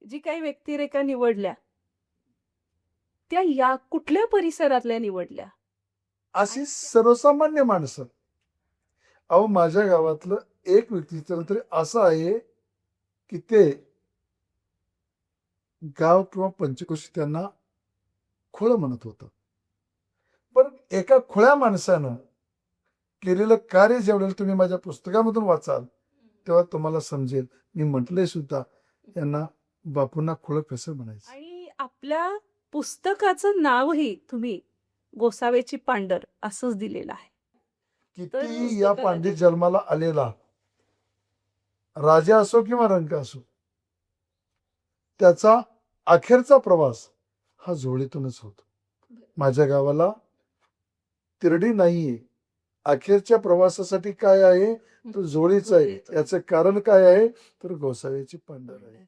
जी काही व्यक्तिरेखा निवडल्या त्या या कुठल्या परिसरातल्या निवडल्या? अशी सर्वसामान्य माणसं. अहो माझ्या गावातलं एक व्यक्तिचित्र तरी असं आहे की ते गाव किंवा पंचक्रोशी त्यांना खुळं म्हणत होतं. पण एका खुळ्या माणसानं केलेलं कार्य ज्यावेळेला तुम्ही माझ्या पुस्तकामधून वाचाल तेव्हा तुम्हाला समजेल. मी म्हटलंय सुद्धा यांना बापूंना खुळं कसं म्हणायचं. आणि आपल्या पुस्तकाचं नावही तुम्ही गोसावेची पांढर असंच दिलेलं आहे. किती या पांडित जन्माला आलेला राजा असो किंवा रंक असो त्याचा अखेरचा प्रवास हा झोळीतूनच होतो. माझ्या गावाला तिरडी नाहीये. अखेरच्या प्रवासासाठी काय आहे तर झोळीच आहे. याचं कारण काय आहे तर गोसाव्याची पांढर आहे.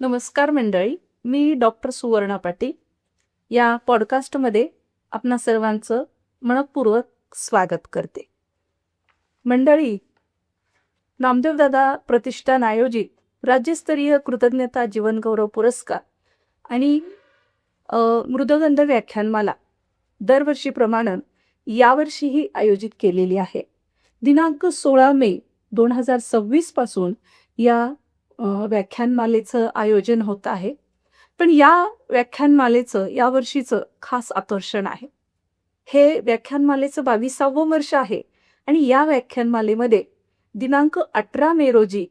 नमस्कार मंडळी, मी डॉक्टर सुवर्णा पाटील. या पॉडकास्टमध्ये आपणा सर्वांचं मनपूर्वक स्वागत करते. मंडळी, नामदेवदादा प्रतिष्ठान आयोजित राज्यस्तरीय कृतज्ञता जीवनगौरव पुरस्कार आणि मृदगंध व्याख्यानमाला दरवर्षीप्रमाणे यावर्षीही आयोजित केलेली आहे. दिनांक 16 मे 2026 पासून या व्याख्यानमालेचं आयोजन होत आहे. पण या व्याख्यानमालेचं यावर्षीचं खास आकर्षण आहे. हे व्याख्यानमालेचं 22वं वर्ष आहे आणि या व्याख्यानमालेमध्ये दिनांक 18 मे रोजी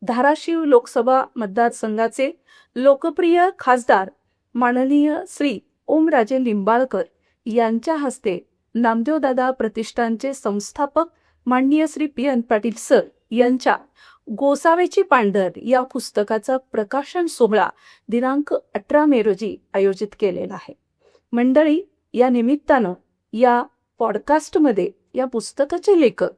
धाराशिव लोकसभा मतदारसंघाचे लोकप्रिय खासदार माननीय श्री ओमराजे लिंबाळकर यांच्या हस्ते नामदेवदादा प्रतिष्ठानचे संस्थापक माननीय श्री पी.एन. पाटील सर यांच्या गोसावेची पांढर या पुस्तकाचा प्रकाशन सोहळा दिनांक 18 मे रोजी आयोजित केलेला आहे. मंडळी, या निमित्तानं या पॉडकास्टमध्ये या पुस्तकाचे लेखक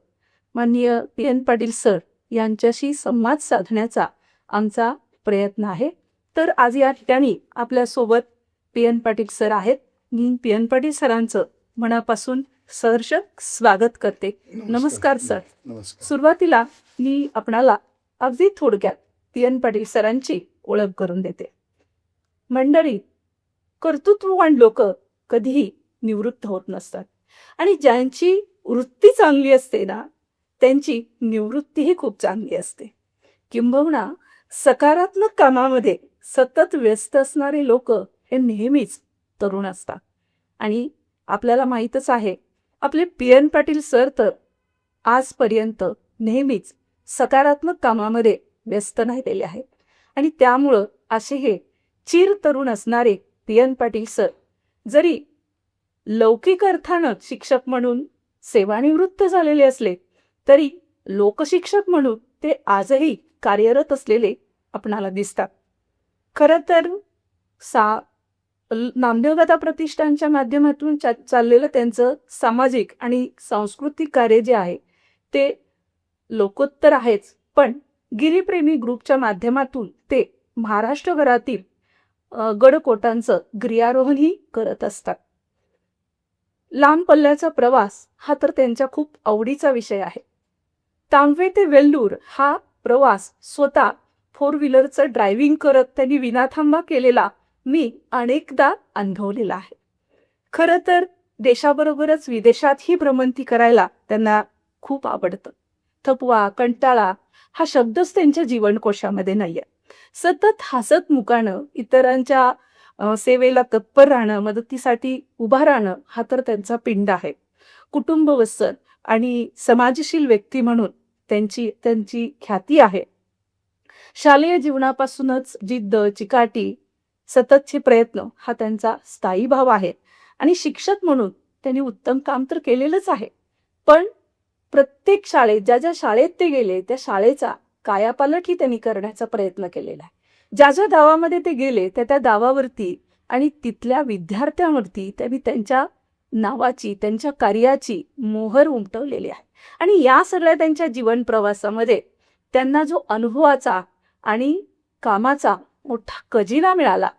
माननीय पी.एन. पाटील सर यांच्याशी संवाद साधण्याचा आमचा प्रयत्न आहे. तर आज या ठिकाणी आपल्यासोबत पी.एन. पाटील सर आहेत. मी पी.एन. पाटील सरांचं मनापासून सहर्ष स्वागत करते. नमस्कार सर. नमस्कार. सुरुवातीला मी आपणाला अगदी थोडक्यात पी.एन. पाटील सरांची ओळख करून देते. मंडळी, कर्तृत्ववान लोक कधीही निवृत्त होत नसतात आणि ज्यांची वृत्ती चांगली असते ना त्यांची निवृत्तीही खूप चांगली असते. किंबहुना सकारात्मक कामामध्ये सतत व्यस्त असणारे लोक हे नेहमीच तरुण असतात. आणि आपल्याला माहीतच आहे आपले पी.एन. पाटील सर तर आजपर्यंत नेहमीच सकारात्मक कामामध्ये व्यस्त राहिलेले आहेत. आणि त्यामुळं असे हे चिर तरुण असणारे पी.एन. पाटील सर जरी लौकिक अर्थानं शिक्षक म्हणून सेवानिवृत्त झालेले असले तरी लोकशिक्षक म्हणून ते आजही कार्यरत असलेले आपणाला दिसतात. खरं तर नामदेवदादा प्रतिष्ठानच्या माध्यमातून चाललेलं त्यांचं सामाजिक आणि सांस्कृतिक कार्य जे आहे ते लोकोत्तर आहेच, पण गिरीप्रेमी ग्रुपच्या माध्यमातून ते महाराष्ट्रभरातील गडकोटांचं गिर्यारोहणही करत असतात. लांब पल्ल्याचा प्रवास हा तर त्यांच्या खूप आवडीचा विषय आहे. तांबवे ते वेल्लूर हा प्रवास स्वतः 4 व्हीलरचं ड्रायव्हिंग करत त्यांनी विनाथांबा केलेला मी अनेकदा अनुभवलेला आहे. खरं तर देशाबरोबरच विदेशातही भ्रमंती करायला त्यांना खूप आवडतं. थकवा, कंटाळा हा शब्दच त्यांच्या जीवनकोशामध्ये नाहीये. सतत हसत मुकाणं, इतरांच्या सेवेला तत्पर राहणं, मदतीसाठी उभा राहणं हा तर त्यांचा पिंड आहे. कुटुंबवत्सल आणि समाजशील व्यक्ती म्हणून त्यांची ख्याती आहे. शालेय जीवनापासूनच जिद्द, चिकाटी, सततचे प्रयत्न हा त्यांचा स्थायी भाव आहे. आणि शिक्षक म्हणून त्यांनी उत्तम काम तर केलेलंच आहे, पण प्रत्येक शाळेत ज्या शाळेत ते गेले त्या शाळेचा कायापालटही त्यांनी करण्याचा प्रयत्न केलेला आहे. ज्या गावामध्ये ते गेले त्या गावावरती आणि तिथल्या विद्यार्थ्यांवरती त्यांनी त्यांच्या नावाची, त्यांच्या कार्याची मोहर उमटवलेली आहे. आणि या सगळ्या त्यांच्या जीवन प्रवासामध्ये त्यांना जो अनुभवाचा आणि कामाचा मोठा खजिना मिळाला,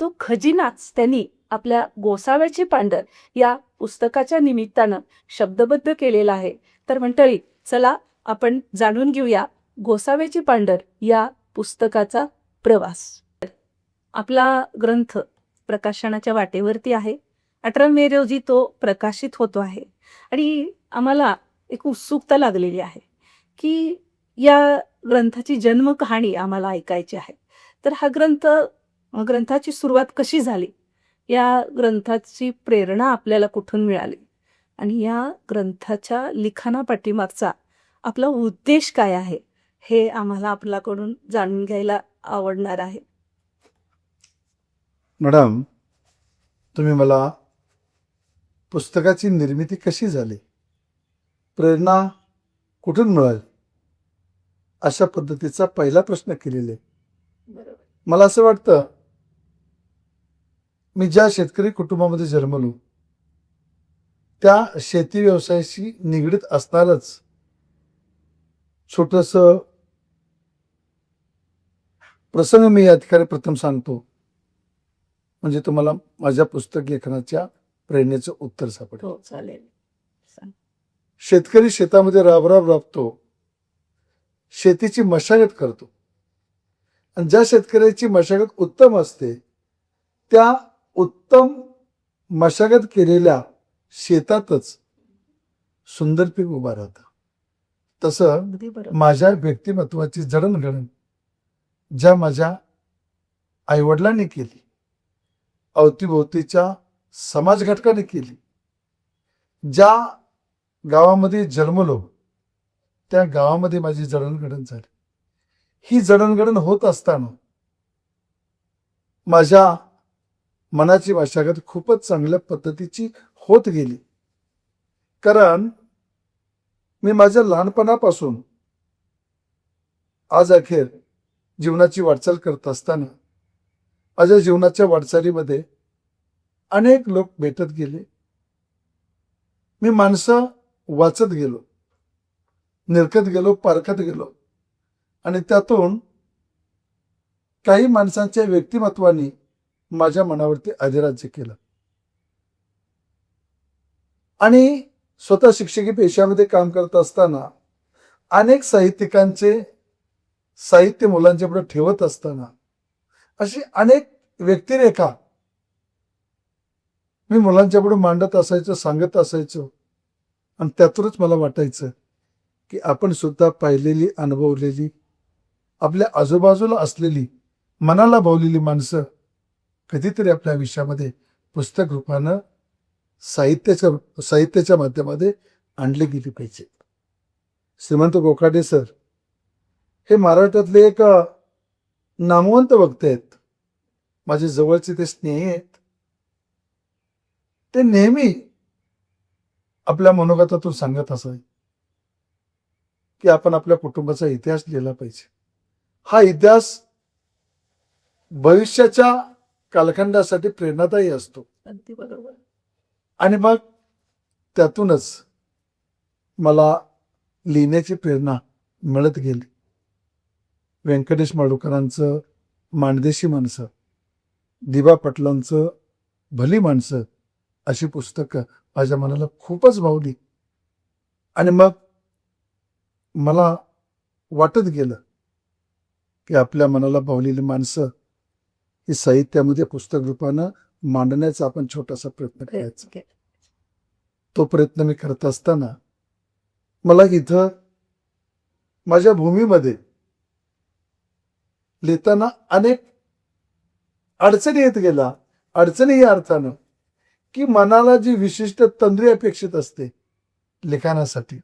तो खजिनाच त्यांनी आपल्या गोसाव्याची पांढर या पुस्तकाच्या निमित्तानं शब्दबद्ध केलेला आहे. तर मंडळी, चला आपण जाणून घेऊया गोसाव्याची पांढर या पुस्तकाचा प्रवास. आपला ग्रंथ प्रकाशनाच्या वाटेवरती आहे. 18 मे रोजी तो प्रकाशित होतो आहे आणि आम्हाला एक उत्सुकता लागलेली आहे की या ग्रंथाची जन्मकहाणी आम्हाला ऐकायची आहे. तर ग्रंथाची सुरुवात कशी झाली, या ग्रंथाची प्रेरणा आपल्याला कुठून मिळाली आणि या ग्रंथाच्या लिखाणापाठीमागचा आपला उद्देश काय आहे, हे आम्हाला आपल्याकडून जाणून घ्यायला आवडणार आहे. मॅडम, तुम्ही मला पुस्तकाची निर्मिती कशी झाली, प्रेरणा कुठून मिळाली, अशा पद्धतीचा पहिला प्रश्न केलेला आहे. मला असं वाटतं, मी ज्या शेतकरी कुटुंबामध्ये जन्मलो त्या शेती व्यवसायाशी निगडीत असणारच छोटस प्रसंग मी या ठिकाणी प्रथम सांगतो, म्हणजे तुम्हाला माझ्या पुस्तक लेखनाच्या प्रेरणेचं उत्तर सापडेल. हो, चालेल. सांग. शेतकरी शेतामध्ये राबराब राबतो, शेतीची मशागत करतो, आणि ज्या शेतकऱ्याची मशागत उत्तम असते त्या उत्तम मशागत केलेल्या शेतातच सुंदर पीक उभा राहतं. तसं अगदी बरोबर. माझ्या व्यक्तिमत्वाची जडणघडण ज्या माझ्या आईवडिलांनी केली, अवतीभोवतीच्या समाज घटकाने केली, ज्या गावामध्ये जन्मलो त्या गावामध्ये माझी जडणघडण झाली. ही जडणघडण होत असताना माझ्या मनाची मशागत खूपच चांगल्या पद्धतीची होत गेली. कारण मी माझ्या लहानपणापासून आज अखेर जीवनाची वाटचाल करत असताना माझ्या जीवनाच्या वाटचालीमध्ये अनेक लोक भेटत गेले. मी माणसं वाचत गेलो, निरखत गेलो, पारखत गेलो, आणि त्यातून काही माणसांच्या व्यक्तिमत्वानी माझ्या मनावरती अधिराज्य केलं. आणि स्वतः शिक्षकी पेशामध्ये काम करत असताना अनेक साहित्यिकांचे साहित्य मुलांच्या पुढे ठेवत असताना अशी अनेक व्यक्तिरेखा मी मुलांच्या पुढे मांडत असायचो, सांगत असायचो. आणि त्यातूनच मला वाटायचं की आपण सुद्धा पाहिलेली, अनुभवलेली, आपल्या आजूबाजूला असलेली, मनाला भावलेली माणसं कधीतरी आपल्या आयुष्यामध्ये पुस्तक रूपानं साहित्याच्या माध्यमामध्ये आणली गेली पाहिजे. श्रीमंत कोकाटे सर हे महाराष्ट्रातले एक नामवंत वक्ते आहेत, माझे जवळचे ते स्नेही आहेत. ते नेहमी आपल्या मनोगतातून सांगत असाय की आपण आपल्या कुटुंबाचा इतिहास लिहिला पाहिजे. हा इतिहास भविष्याच्या कालखंडासाठी प्रेरणादायी असतो. अगदी बरोबर. आणि मग त्यातूनच मला लिहिण्याची प्रेरणा मिळत गेली. व्यंकटेश माडुकरांचं माणदेशी माणसं, दिबा पाटलांचं भली माणसं अशी पुस्तकं माझ्या मनाला खूपच भावली. आणि मग मला वाटत गेलं की आपल्या मनाला भावलेली माणसं ही साहित्यामध्ये पुस्तक रूपानं मांडण्याचा आपण छोटासा प्रयत्न करायचा. तो प्रयत्न मी करत असताना मला इथं माझ्या भूमीमध्ये लिहिताना अनेक अडचणी येत गेला. अडचणी या अर्थानं की मनाला जी विशिष्ट तंद्री अपेक्षित असते लिखाणासाठी,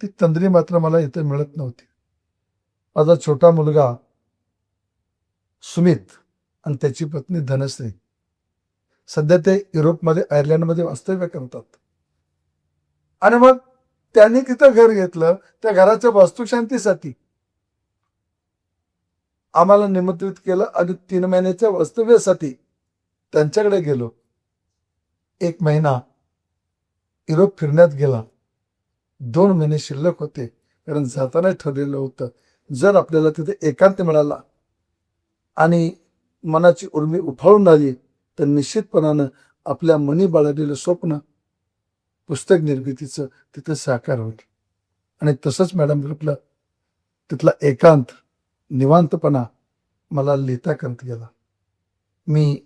ती तंद्री मात्र मला इथं मिळत नव्हती. माझा छोटा मुलगा सुमित आणि त्याची पत्नी धनश्री सध्या ते युरोपमध्ये, आयर्लंडमध्ये वास्तव्य करतात. आणि मग त्यांनी तिथं घर घेतलं. त्या घराच्या वास्तुशांतीसाठी आम्हाला निमंत्रित केलं आणि 3 महिन्याच्या वास्तव्यासाठी त्यांच्याकडे गेलो. 1 महिना युरोप फिरण्यात गेला. 2 महिने शिल्लक होते, कारण जाताना ठरलेलं होतं जर आपल्याला तिथे एकांत मिळाला आणि मनाची उर्मी उफाळून आली तर निश्चितपणानं आपल्या मनी बाळगलेलं स्वप्न पुस्तक निर्मितीचं तिथं साकार होईल. आणि तसंच मॅडम ग्रुपला तिथला एकांत निवांतपणा मला लिहिता करत गेला. मी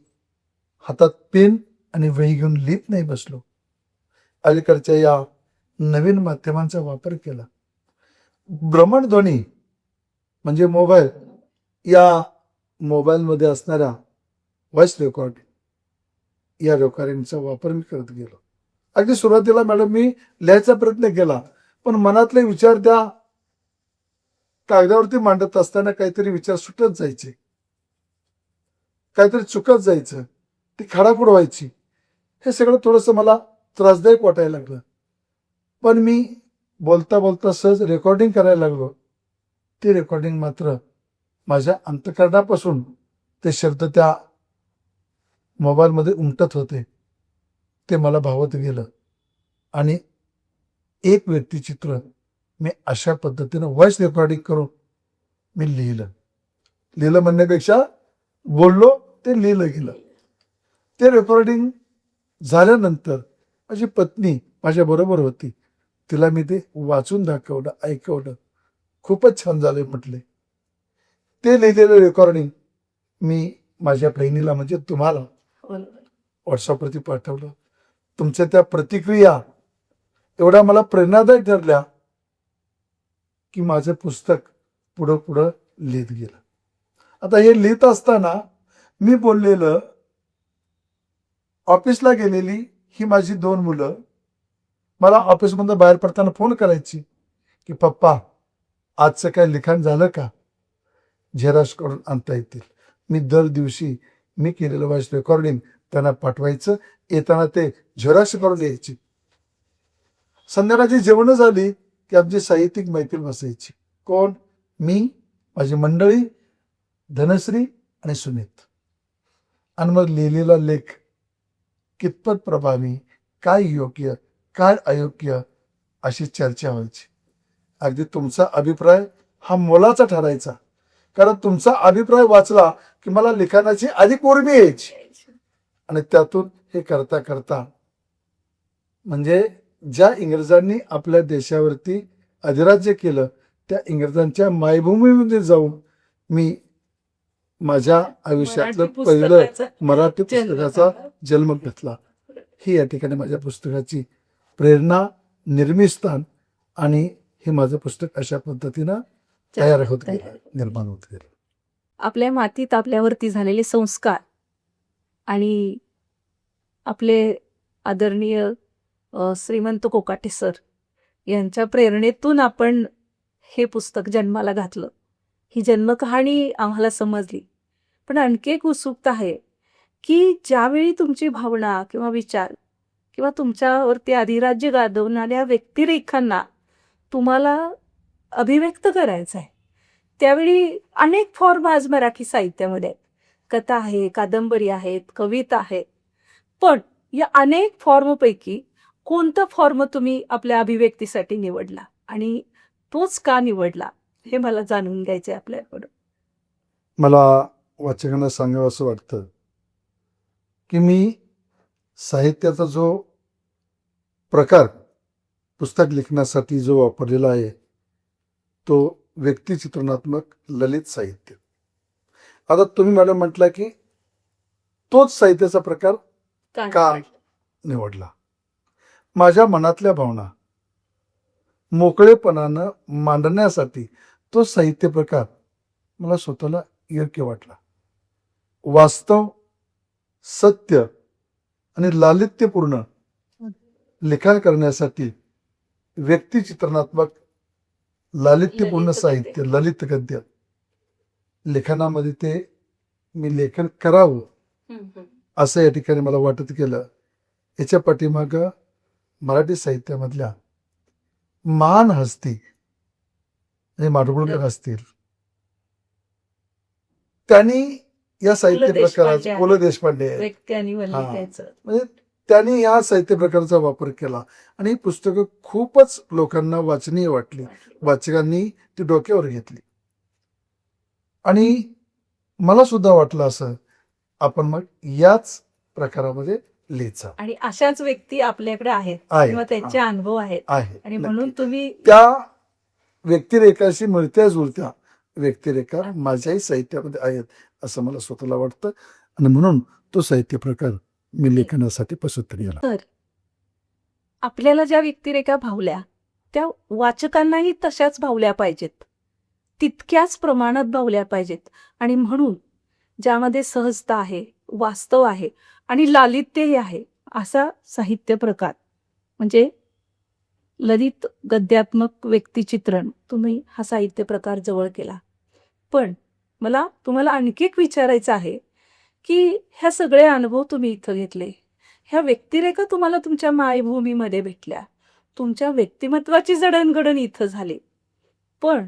हातात पेन आणि वही घेऊन लिहित नाही बसलो. अलीकडच्या या नवीन माध्यमांचा वापर केला. भ्रमणध्वनी म्हणजे मोबाईल, या मोबाईलमध्ये असणाऱ्या व्हॉइस रेकॉर्डिंग या रेकॉर्डिंगचा वापर मी करत गेलो. अगदी सुरुवातीला मॅडम मी लिहायचा प्रयत्न केला, पण मनातले विचार त्या कागदावरती मांडत असताना काहीतरी विचार सुटत जायचे, काहीतरी चुकत जायचं, ती खाडाखोड व्हायची. हे सगळं थोडंसं मला त्रासदायक वाटायला लागलं. पण मी बोलता बोलता सहज रेकॉर्डिंग करायला लागलो. ते रेकॉर्डिंग मात्र माझ्या अंतःकरणापासून ते शब्द त्या मोबाईलमध्ये उमटत होते. ते मला भावत गेलं आणि एक व्यक्तिचित्र मी अशा पद्धतीनं व्हॉइस रेकॉर्डिंग करून मी लिहिलं म्हणण्यापेक्षा बोललो, ते लिहिलं गेलं. ते रेकॉर्डिंग झाल्यानंतर माझी पत्नी माझ्या बरोबर होती. तिला मी ते वाचून दाखवलं, ऐकवलं. खूपच छान झाले म्हटले. ते लिहिलेलं रेकॉर्डिंग मी माझ्या बहिणीला म्हणजे तुम्हाला व्हॉट्सअपवरती पाठवलं. तुमच्या त्या प्रतिक्रिया एवढ्या मला प्रेरणादायी ठरल्या की माझं पुस्तक पुढं लिहित गेलं. आता हे लिहित असताना मी बोललेलं, ऑफिसला गेलेली ही माझी 2 मुलं मला ऑफिसमधून बाहेर पडताना फोन करायची की पप्पा आजचं काय लिखाण झालं का, झेरॉक्स करून आणता येतील. मी दर दिवशी मी केलेलं व्हॉइस रेकॉर्डिंग त्यांना पाठवायचं. येताना ते झेरॉक्स करून यायची. संध्याकाळची जेवणं झाली की आमची साहित्यिक मैफिल बसायची. कोण? मी, माझी मंडळी, धनश्री आणि सुनीत. आणि मग लिहिलेला लेख कितपत प्रभावी, काय योग्य, काय अयोग्य अशी चर्चा व्हायची. अगदी तुमचा अभिप्राय हा मोलाचा ठरायचा, कारण तुमचा अभिप्राय वाचला की मला लिखाणाची अधिक उर्मी यायची. आणि त्यातून हे करता करता म्हणजे ज्या इंग्रजांनी आपल्या देशावरती अधिराज्य केलं त्या इंग्रजांच्या मायभूमीमध्ये जाऊन मी माझ्या आयुष्यातलं पहिलं मराठी पुस्तकाचा जन्म घेतला. ही या ठिकाणी माझ्या पुस्तकाची प्रेरणा, निर्मिस्थान आणि हे माझं पुस्तक अशा पद्धतीनं तयार होत गेलं, निर्माण होत गेलं. आपल्या मातीत आपल्यावरती झालेले संस्कार आणि आपले आदरणीय श्रीमंत कोकाटे सर यांच्या प्रेरणेतून आपण हे पुस्तक जन्माला घातलं. ही जन्मकहाणी आम्हाला समजली. पण आणखी एक उत्सुकता आहे की ज्यावेळी तुमची भावना किंवा विचार किंवा तुमच्यावरती अधिराज्य गाजवणाऱ्या व्यक्तिरेखांना तुम्हाला अभिव्यक्त करायचं आहे, त्यावेळी अनेक फॉर्म आज मराठी साहित्यामध्ये आहेत. कथा आहे, कादंबरी आहेत, कविता आहेत. पण या अनेक फॉर्मपैकी कोणता फॉर्म तुम्ही आपल्या अभिव्यक्तीसाठी निवडला आणि तोच का निवडला हे मला जाणून घ्यायचं आहे आपल्याकडून. मला वाचकांना सांगावं असं वाटतं की मी साहित्याचा जो प्रकार पुस्तक लिखण्यासाठी जो वापरलेला आहे तो व्यक्तिचित्रणात्मक ललित साहित्य. आता तुम्ही मॅडम म्हटला की तोच साहित्याचा प्रकार का निवडला. माझ्या मनातल्या भावना मोकळेपणानं मांडण्यासाठी तो साहित्य प्रकार मला स्वतःला योग्य वाटला. वास्तव, सत्य आणि लालित्यपूर्ण लिखाण करण्यासाठी व्यक्तिचित्रणात्मक लालित्यपूर्ण साहित्य, ललित गद्य लिखाणामध्ये ते मी लेखन करावं असं या ठिकाणी मला वाटत गेलं. याच्या पाठीमाग मराठी साहित्यामधल्या महान हस्ती म्हणजे माडगुळकर असतील, त्यांनी या साहित्य प्रकारात पु ल देशपांडे व्यक्ती आणि वल्ली त्याचं म्हणजे त्यांनी ह्या साहित्य प्रकाराचा वापर केला आणि ही पुस्तकं खूपच लोकांना वाचनीय वाटली. वाचकांनी ती डोक्यावर घेतली आणि मला सुद्धा वाटलं असं आपण मग याच प्रकारामध्ये लिहिचा आणि अशाच व्यक्ती आपल्याकडे आहेत आहे. किंवा त्यांचे अनुभव आहेत आहे आणि म्हणून नक्की. तुम्ही त्या व्यक्तिरेखाशी मिळत्या जुळत्या व्यक्तिरेखा माझ्याही साहित्यामध्ये आहेत असं मला स्वतःला वाटतं आणि म्हणून तो साहित्य प्रकार मी लेखनासाठी पसंत केला. तर आपल्याला ज्या व्यक्तिरेखा भावल्या त्या वाचकांनाही तशाच भावल्या पाहिजेत, तितक्याच प्रमाणात भावल्या पाहिजेत. आणि म्हणून ज्यामध्ये सहजता आहे, वास्तव आहे आणि लालित्यही आहे असा साहित्य प्रकार म्हणजे ललित गद्यात्मक व्यक्तिचित्रण तुम्ही हा साहित्य प्रकार जवळ केला. पण मला तुम्हाला आणखी एक विचारायचं आहे की ह्या सगळे अनुभव तुम्ही इथं घेतले, ह्या व्यक्तिरेखा तुम्हाला तुमच्या मायभूमीमध्ये भेटल्या, तुमच्या व्यक्तिमत्वाची जडणघडण इथं झाली, पण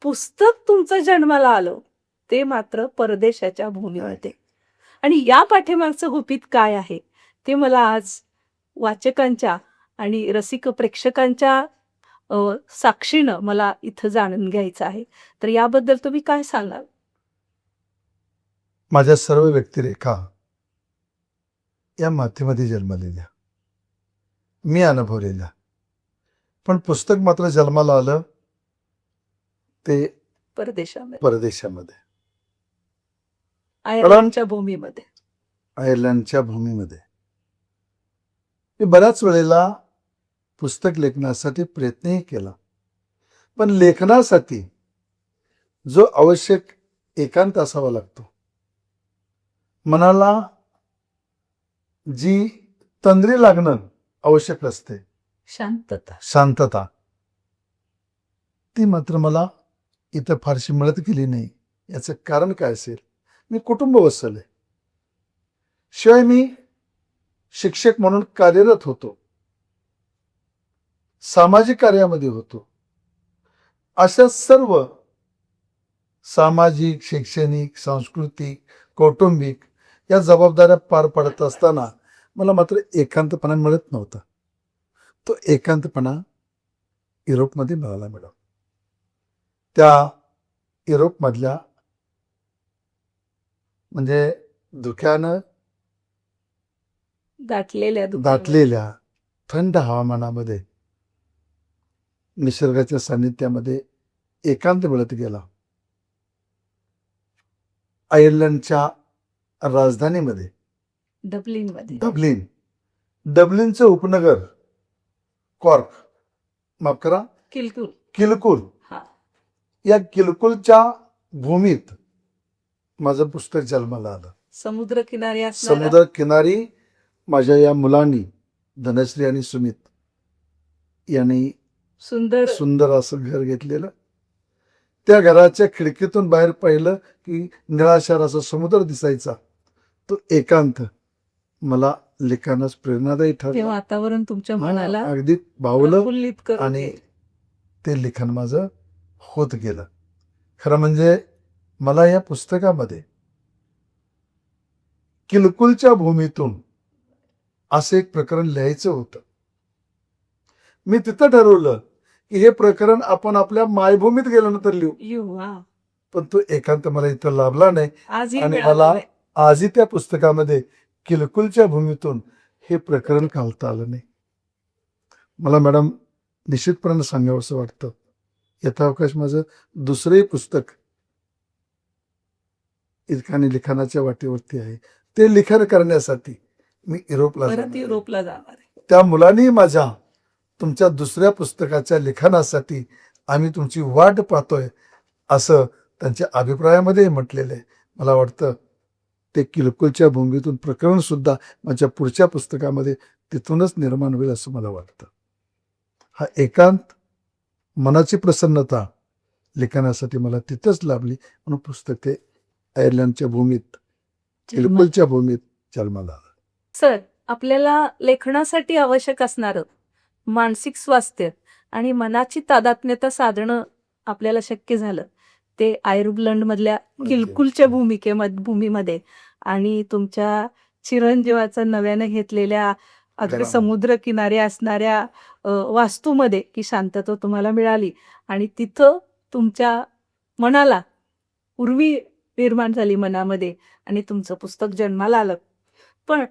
पुस्तक तुमचं जन्माला आलं ते मात्र परदेशाच्या भूमीवरती. आणि या पाठीमागचं गुपित काय आहे ते मला आज वाचकांच्या आणि रसिक प्रेक्षकांच्या साक्षीनं मला इथं जाणून घ्यायचं आहे. तर याबद्दल तुम्ही काय सांगाल? माझ्या सर्व व्यक्तिरेखा या मातीमध्ये जन्मलेल्या, मी अनुभवलेल्या, पण पुस्तक मात्र जन्माला आलं ते परदेशामध्ये, परदेशामध्ये, आयर्लंडच्या भूमीमध्ये. आयर्लंडच्या भूमीमध्ये. मी बऱ्याच वेळेला पुस्तक लेखनासाठी प्रयत्नही केला, पण लेखनासाठी जो आवश्यक एकांत असावा लागतो, मनाला जी तंद्री लागणं आवश्यक असते, शांतता, शांतता, ती मात्र मला इथं फारशी मिळत गेली नाही. याचं कारण काय असेल? मी कुटुंब वसले, शिवाय मी शिक्षक म्हणून कार्यरत होतो, सामाजिक कार्यामध्ये होतो. अशा सर्व सामाजिक, शैक्षणिक, सांस्कृतिक, कौटुंबिक या जबाबदाऱ्या पार पाडत असताना मला मात्र एकांतपणा मिळत नव्हता. तो एकांतपणा युरोपमध्ये मिळाला मॅडम. त्या युरोपमधल्या म्हणजे धुक्यानं दाटलेल्या थंड हवामानामध्ये, निसर्गाच्या सान्निध्यामध्ये एकांत मिळत गेला. आयर्लंडच्या राजधानीमध्ये डब्लिनचं उपनगर कॉर्क, माफ करा, किलकुल, या किलकुलच्या भूमीत माझं पुस्तक जन्माला आलं. समुद्र किनारी माझ्या या मुलांनी, धनश्री आणि सुमित यांनी सुंदर असं घर घेतलेलं. त्या घराच्या खिडकीतून बाहेर पाहिलं की निळाशार असा समुद्र दिसायचा. तो एकांत मला लिखाणास प्रेरणादायी ठरला. वातावरण तुमच्या मनाला अगदी भावलं आणि ते लिखाण माझं होत गेलं. खरं म्हणजे मला या पुस्तकामध्ये किलकुलच्या भूमीतून असं एक प्रकरण लिहायचं होतं. मी तिथं ठरवलं की हे प्रकरण आपण आपल्या मायभूमीत गेल्यानंतर लिहू, पण तो एकांत मला इथं लाभला नाही. आणि मला आजही त्या पुस्तकामध्ये किलकुलच्या भूमीतून हे प्रकरण घालता आलं नाही. मला मॅडम निश्चितपणे सांगावंसं वाटतं, यथावकाश माझं दुसरंही पुस्तक इरकानी लिखाणाच्या वाटेवरती आहे. ते लिखाण करण्यासाठी मी युरोपला जाणार. त्या मुलांनी माझ्या तुमच्या दुसऱ्या पुस्तकाच्या लिखाणासाठी आम्ही तुमची वाट पाहतोय असं त्यांच्या अभिप्रायामध्ये म्हटलेलं आहे. मला वाटतं ते किलकुलच्या भूमीतून प्रकरण सुद्धा माझ्या पुढच्या पुस्तकामध्ये तिथूनच निर्माण होईल असं मला वाटतं. हा एकांत, मनाची प्रसन्नता लिखाणासाठी मला तिथंच लाभली म्हणून पुस्तक ते आयर्लंडच्या भूमीत, किलकुलच्या भूमीत जन्माला आलं. सर, आपल्याला लेखनासाठी आवश्यक असणारं मानसिक स्वास्थ्य आणि मनाची तादात्म्यता साधणं आपल्याला शक्य झालं ते आयर्लंड मधल्या किलकुलच्या भूमीमध्ये आणि तुमच्या चिरंजीवाचा नव्याने घेतलेल्या अगदी घरामध्ये. समुद्रकिनारी असणाऱ्या वास्तूमध्ये की शांतता तुम्हाला मिळाली आणि तिथं तुमच्या मनाला उर्मी निर्माण झाली मनामध्ये आणि तुमचं पुस्तक जन्माला आलं. पण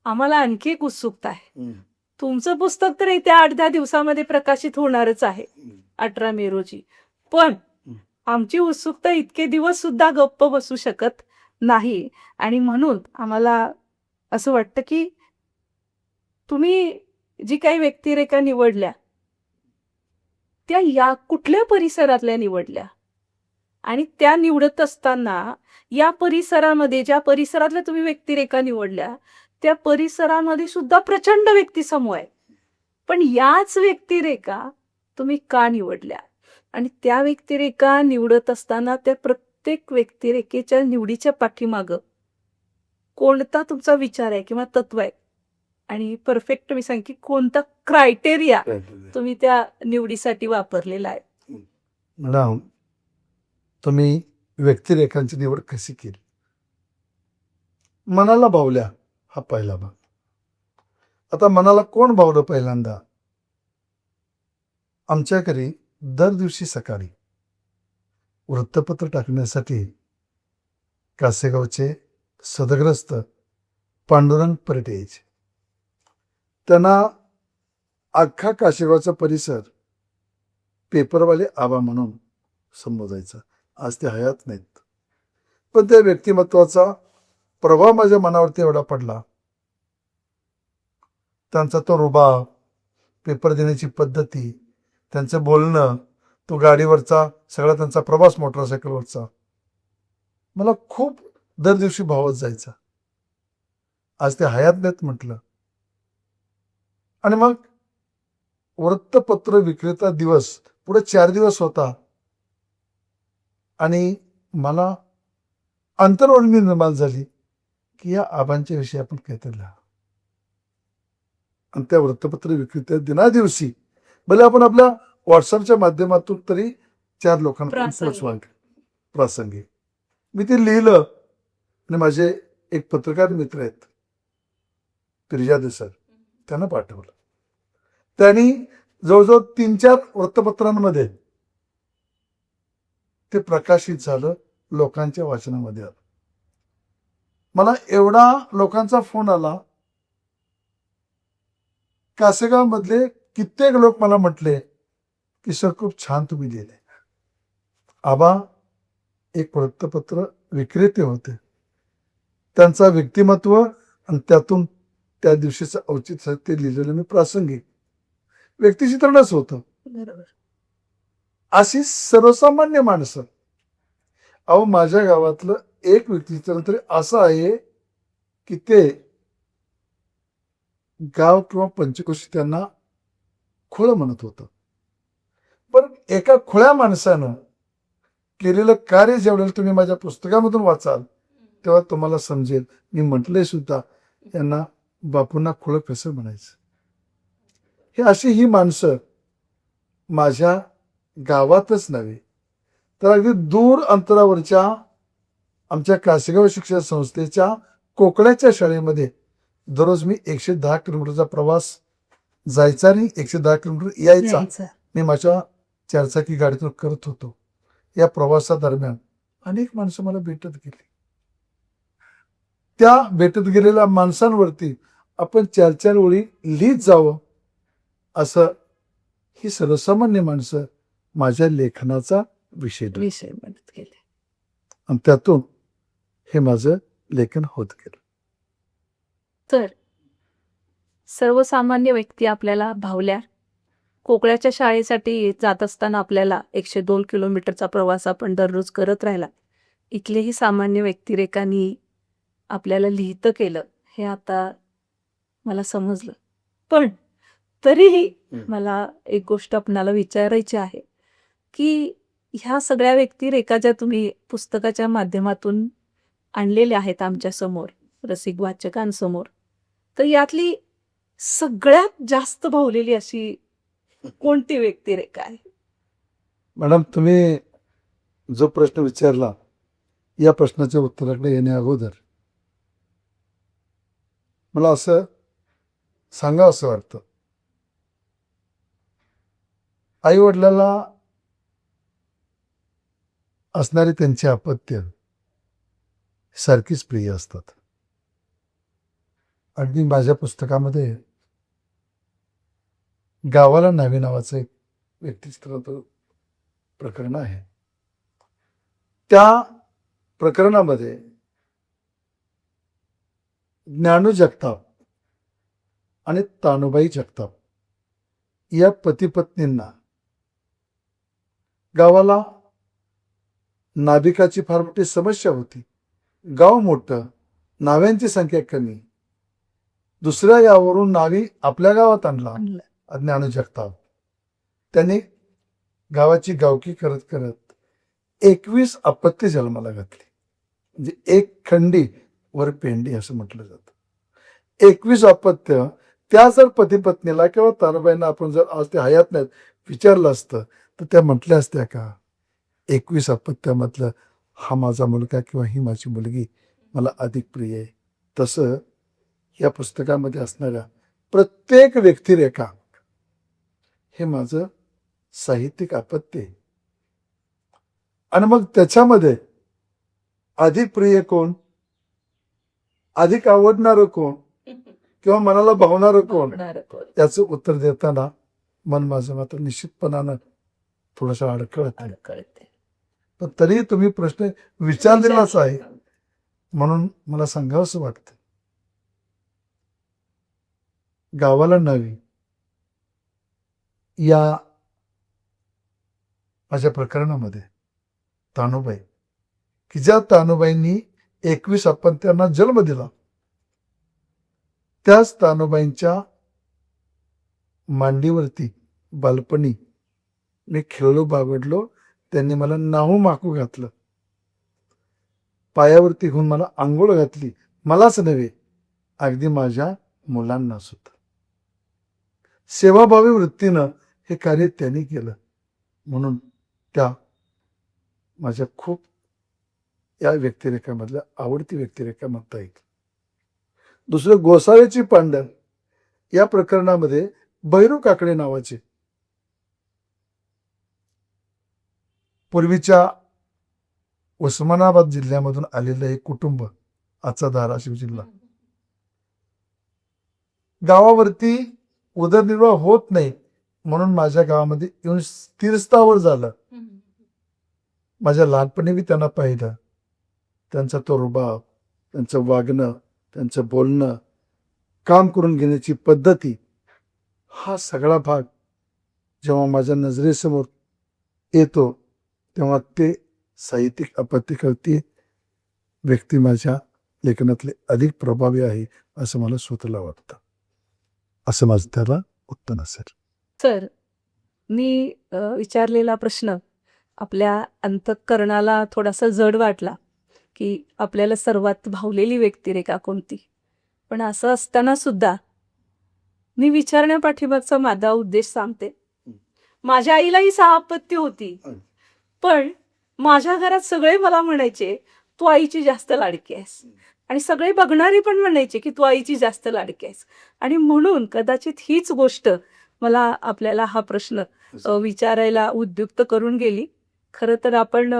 आम्हाला आणखी एक उत्सुकता आहे. तुमचं पुस्तक तर येत्या 8-10 दिवसामध्ये प्रकाशित होणारच आहे, 18 मे रोजी. पण आमची उत्सुकता इतके दिवस सुद्धा गप्प बसू शकत नाही आणि म्हणून आम्हाला असं वाटतं की तुम्ही जी काही व्यक्तिरेखा निवडल्या त्या या कुठल्या परिसरातल्या निवडल्या आणि त्या निवडत असताना या परिसरामध्ये ज्या परिसरातल्या तुम्ही व्यक्तिरेखा निवडल्या त्या परिसरामध्ये सुद्धा प्रचंड व्यक्तिसमूह आहे. पण याच व्यक्तिरेखा तुम्ही का निवडल्या आणि त्या व्यक्तिरेखा निवडत असताना त्या प्रत्येक व्यक्तिरेखेच्या निवडीच्या पाठीमागं कोणता तुमचा विचार आहे किंवा तत्व आहे आणि परफेक्ट मी सांग की कोणता क्रायटेरिया तुम्ही त्या निवडीसाठी वापरलेला आहे. मॅडम, तुम्ही व्यक्तिरेखांची निवड कशी केली? मनाला भावल्या हा पहिला भाग. आता मनाला कोण भावलं पहिल्यांदा? आमच्या घरी दर दिवशी सकाळी वृत्तपत्र टाकण्यासाठी कासेगावचे सदग्रस्त पांडुरंग परटे यायचे. त्यांना अख्खा कासेगावचा परिसर पेपरवाले आबा म्हणून संबोधायचा. आज ते हयात नाहीत, पण त्या व्यक्तिमत्वाचा प्रभाव माझ्या मनावरती एवढा पडला. त्यांचा तो रुबाब, पेपर देण्याची पद्धती, त्यांचं बोलणं, तो गाडीवरचा सगळा त्यांचा प्रवास मोटरसायकलवरचा मला खूप दर दिवशी भावत जायचा. आज ते हयात नाहीत म्हटलं. आणि मग वृत्तपत्र विक्रेता दिवस पुढे 4 दिवस होता आणि मला अंतर्वर्णी निर्माण झाली की या आबांच्या विषयी आपण काहीतरी लिहा. आणि त्या वृत्तपत्र विक्रेत्या दिना दिवशी भले आपण आपल्या व्हॉट्सअपच्या माध्यमातून तरी 4 लोकांपर्यंत पोहोचवा प्रासंगिक. मी ते लिहिलं आणि माझे एक पत्रकार मित्र आहेत पिरजादे सर, त्यांना पाठवलं. त्यांनी जवळजवळ 3-4 वृत्तपत्रांमध्ये ते प्रकाशित झालं, लोकांच्या वाचनामध्ये आलं. मला एवढा लोकांचा फोन आला. कासेगाव मधले कित्येक लोक मला म्हटले की सर खूप छान तुम्ही लिहिले. आबा एक वृत्तपत्र विक्रेते होते. त्यांचा व्यक्तिमत्व आणि त्यातून त्या दिवशीचं औचित्य ते लिहिलेलं मी प्रासंगिक व्यक्तिचित्रणच होतं. बरोबर. अशी सर्वसामान्य माणसं. अहो, माझ्या गावातलं एक व्यक्तिचित्रण तरी असं आहे की ते गाव किंवा पंचकोशी त्यांना खुळं म्हणत होतं. पण एका खुळ्या माणसानं केलेलं कार्य जेवढं तुम्ही माझ्या पुस्तकामधून वाचाल तेव्हा तुम्हाला समजेल. मी म्हटलंय सुद्धा यांना बापूंना खुळं कसं म्हणायचं. हे अशी ही माणसं माझ्या गावातच नव्हे तर अगदी दूर अंतरावरच्या आमच्या कासेगाव शिक्षण संस्थेच्या कोकणाच्या शाळेमध्ये दररोज मी 110 किलोमीटरचा प्रवास जायचा आणि 110 किलोमीटर यायचा मी माझ्या 4 चाकी गाडीतून करत होतो. या प्रवासादरम्यान अनेक माणसं मला भेटत गेली. त्या भेटत गेलेल्या माणसांवरती आपण 4-4 ओळी लिहित जावं असं ही सर्वसामान्य माणसं माझ्या लेखनाचा विषय बनत गेले आणि त्यातून हे माझं लेखन होत गेलं. तर सर्वसामान्य व्यक्ती आपल्याला भावल्या. कोकणाच्या शाळेसाठी जात असताना आपल्याला 102 किलोमीटरचा प्रवास आपण दररोज करत राहिला. इथलेही सामान्य व्यक्तिरेखांनी आपल्याला लिहितं केलं हे आता मला समजलं. पण तरीही मला एक गोष्ट आपणाला विचारायची आहे की ह्या सगळ्या व्यक्तिरेखा ज्या तुम्ही पुस्तकाच्या माध्यमातून आणलेल्या आहेत आमच्या समोर रसिक वाचकांसमोर, तर यातली सगळ्यात जास्त भावलेली अशी कोणती व्यक्तिरेखा आहे? मॅडम, तुम्ही जो प्रश्न विचारला या प्रश्नाच्या उत्तराकडे येण्या अगोदर मला असं सांगावं असं वाटतं, आई वडिलाला असणारी त्यांची अपत्य सारखीच प्रिय असतात. अगदी माझ्या पुस्तकामध्ये गावाला नावे नावाचं एक व्यक्तिचित्राचं प्रकरण आहे. त्या प्रकरणामध्ये ज्ञानू जगताप आणि तानुबाई जगताप या पती पत्नींना गावाला नाभिकाची फार मोठी समस्या होती. गाव मोठं, नाव्यांची संख्या कमी. दुसऱ्या गावावरून नावी आपल्या गावात आणला ज्ञानू जगताप. त्यांनी गावाची गावकी करत करत 21 अपत्य जन्माला घातली. म्हणजे एक खंडी वर पेंडी असं म्हटलं जातं. 21 अपत्य. त्या जर पती पत्नीला किंवा तानुबाईंना आपण जर आज ते हयात नाहीत विचारलं असतं तर त्या म्हटल्या असत्या का 21 अपत्यामधलं हा माझा मुलगा किंवा ही माझी मुलगी मला अधिक प्रिय आहे. तसं या पुस्तकामध्ये असणाऱ्या प्रत्येक व्यक्तिरेखा हे माझं साहित्यिक अपत्य आहे. आणि मग त्याच्यामध्ये अधिक प्रिय कोण, अधिक आवडणारं कोण किंवा मनाला भावणारं कोण, याचं उत्तर देताना मन माझं मात्र निश्चितपणानं थोडंसं अडकळते. पण तरी तुम्ही प्रश्न विचारलेलाच आहे म्हणून मला सांगावंसं वाटतं. गावाला नावी या माझ्या प्रकरणामध्ये तानुबाई, की ज्या तानुबाईंनी 21 अपत्यांना जन्म दिला, त्याच तानुबाईंच्या मांडीवरती बालपणी मी खेळलो बागडलो. त्यांनी मला नाहू माकू घातलं, पायावरती घेऊन मला आंघोळ घातली. मलाच नव्हे, अगदी माझ्या मुलांना सुद्धा. सेवाभावी वृत्तीनं हे कार्य त्यांनी केलं म्हणून त्या माझ्या खूप या व्यक्तिरेखामधल्या आवडती व्यक्तिरेखा म्हणता येईल. दुसरं गोसाव्याची पांडर या प्रकरणामध्ये भैरू काकडे नावाचे पूर्वीच्या उस्मानाबाद जिल्ह्यामधून आलेलं एक कुटुंब, आजचा धाराशिव जिल्हा. गावावरती उदरनिर्वाह होत नाही म्हणून माझ्या गावामध्ये येऊन स्थिरस्थावर झालं. माझ्या लहानपणी मी त्यांना पाहिलं. त्यांचा तो रुबाब, त्यांचं वागणं, त्यांचं बोलणं, काम करून घेण्याची पद्धती, हा सगळा भाग जेव्हा माझ्या नजरेसमोर येतो तेव्हा ते साहित्यिक अपत्यकर्ती व्यक्ती माझ्या लेखनातले अधिक प्रभावी आहे असं मला स्वतःला वाटतं. असं माझं त्याला उत्तर असेल. सर, मी विचारलेला प्रश्न आपल्या अंतःकरणाला थोडासा जड वाटला की आपल्याला सर्वात भावलेली व्यक्तिरेखा कोणती. पण असं असताना सुद्धा मी विचारण्यापाठीमागचा माझा उद्देश सांगते. माझ्या आईलाही 6 अपत्य होती, पण माझ्या घरात सगळे मला म्हणायचे तू आईची जास्त लाडकी आहेस, आणि सगळे बघणारे पण म्हणायचे की तू आईची जास्त लाडकी आहेस. आणि म्हणून कदाचित हीच गोष्ट मला आपल्याला हा प्रश्न विचारायला उद्युक्त करून गेली. खरं तर आपण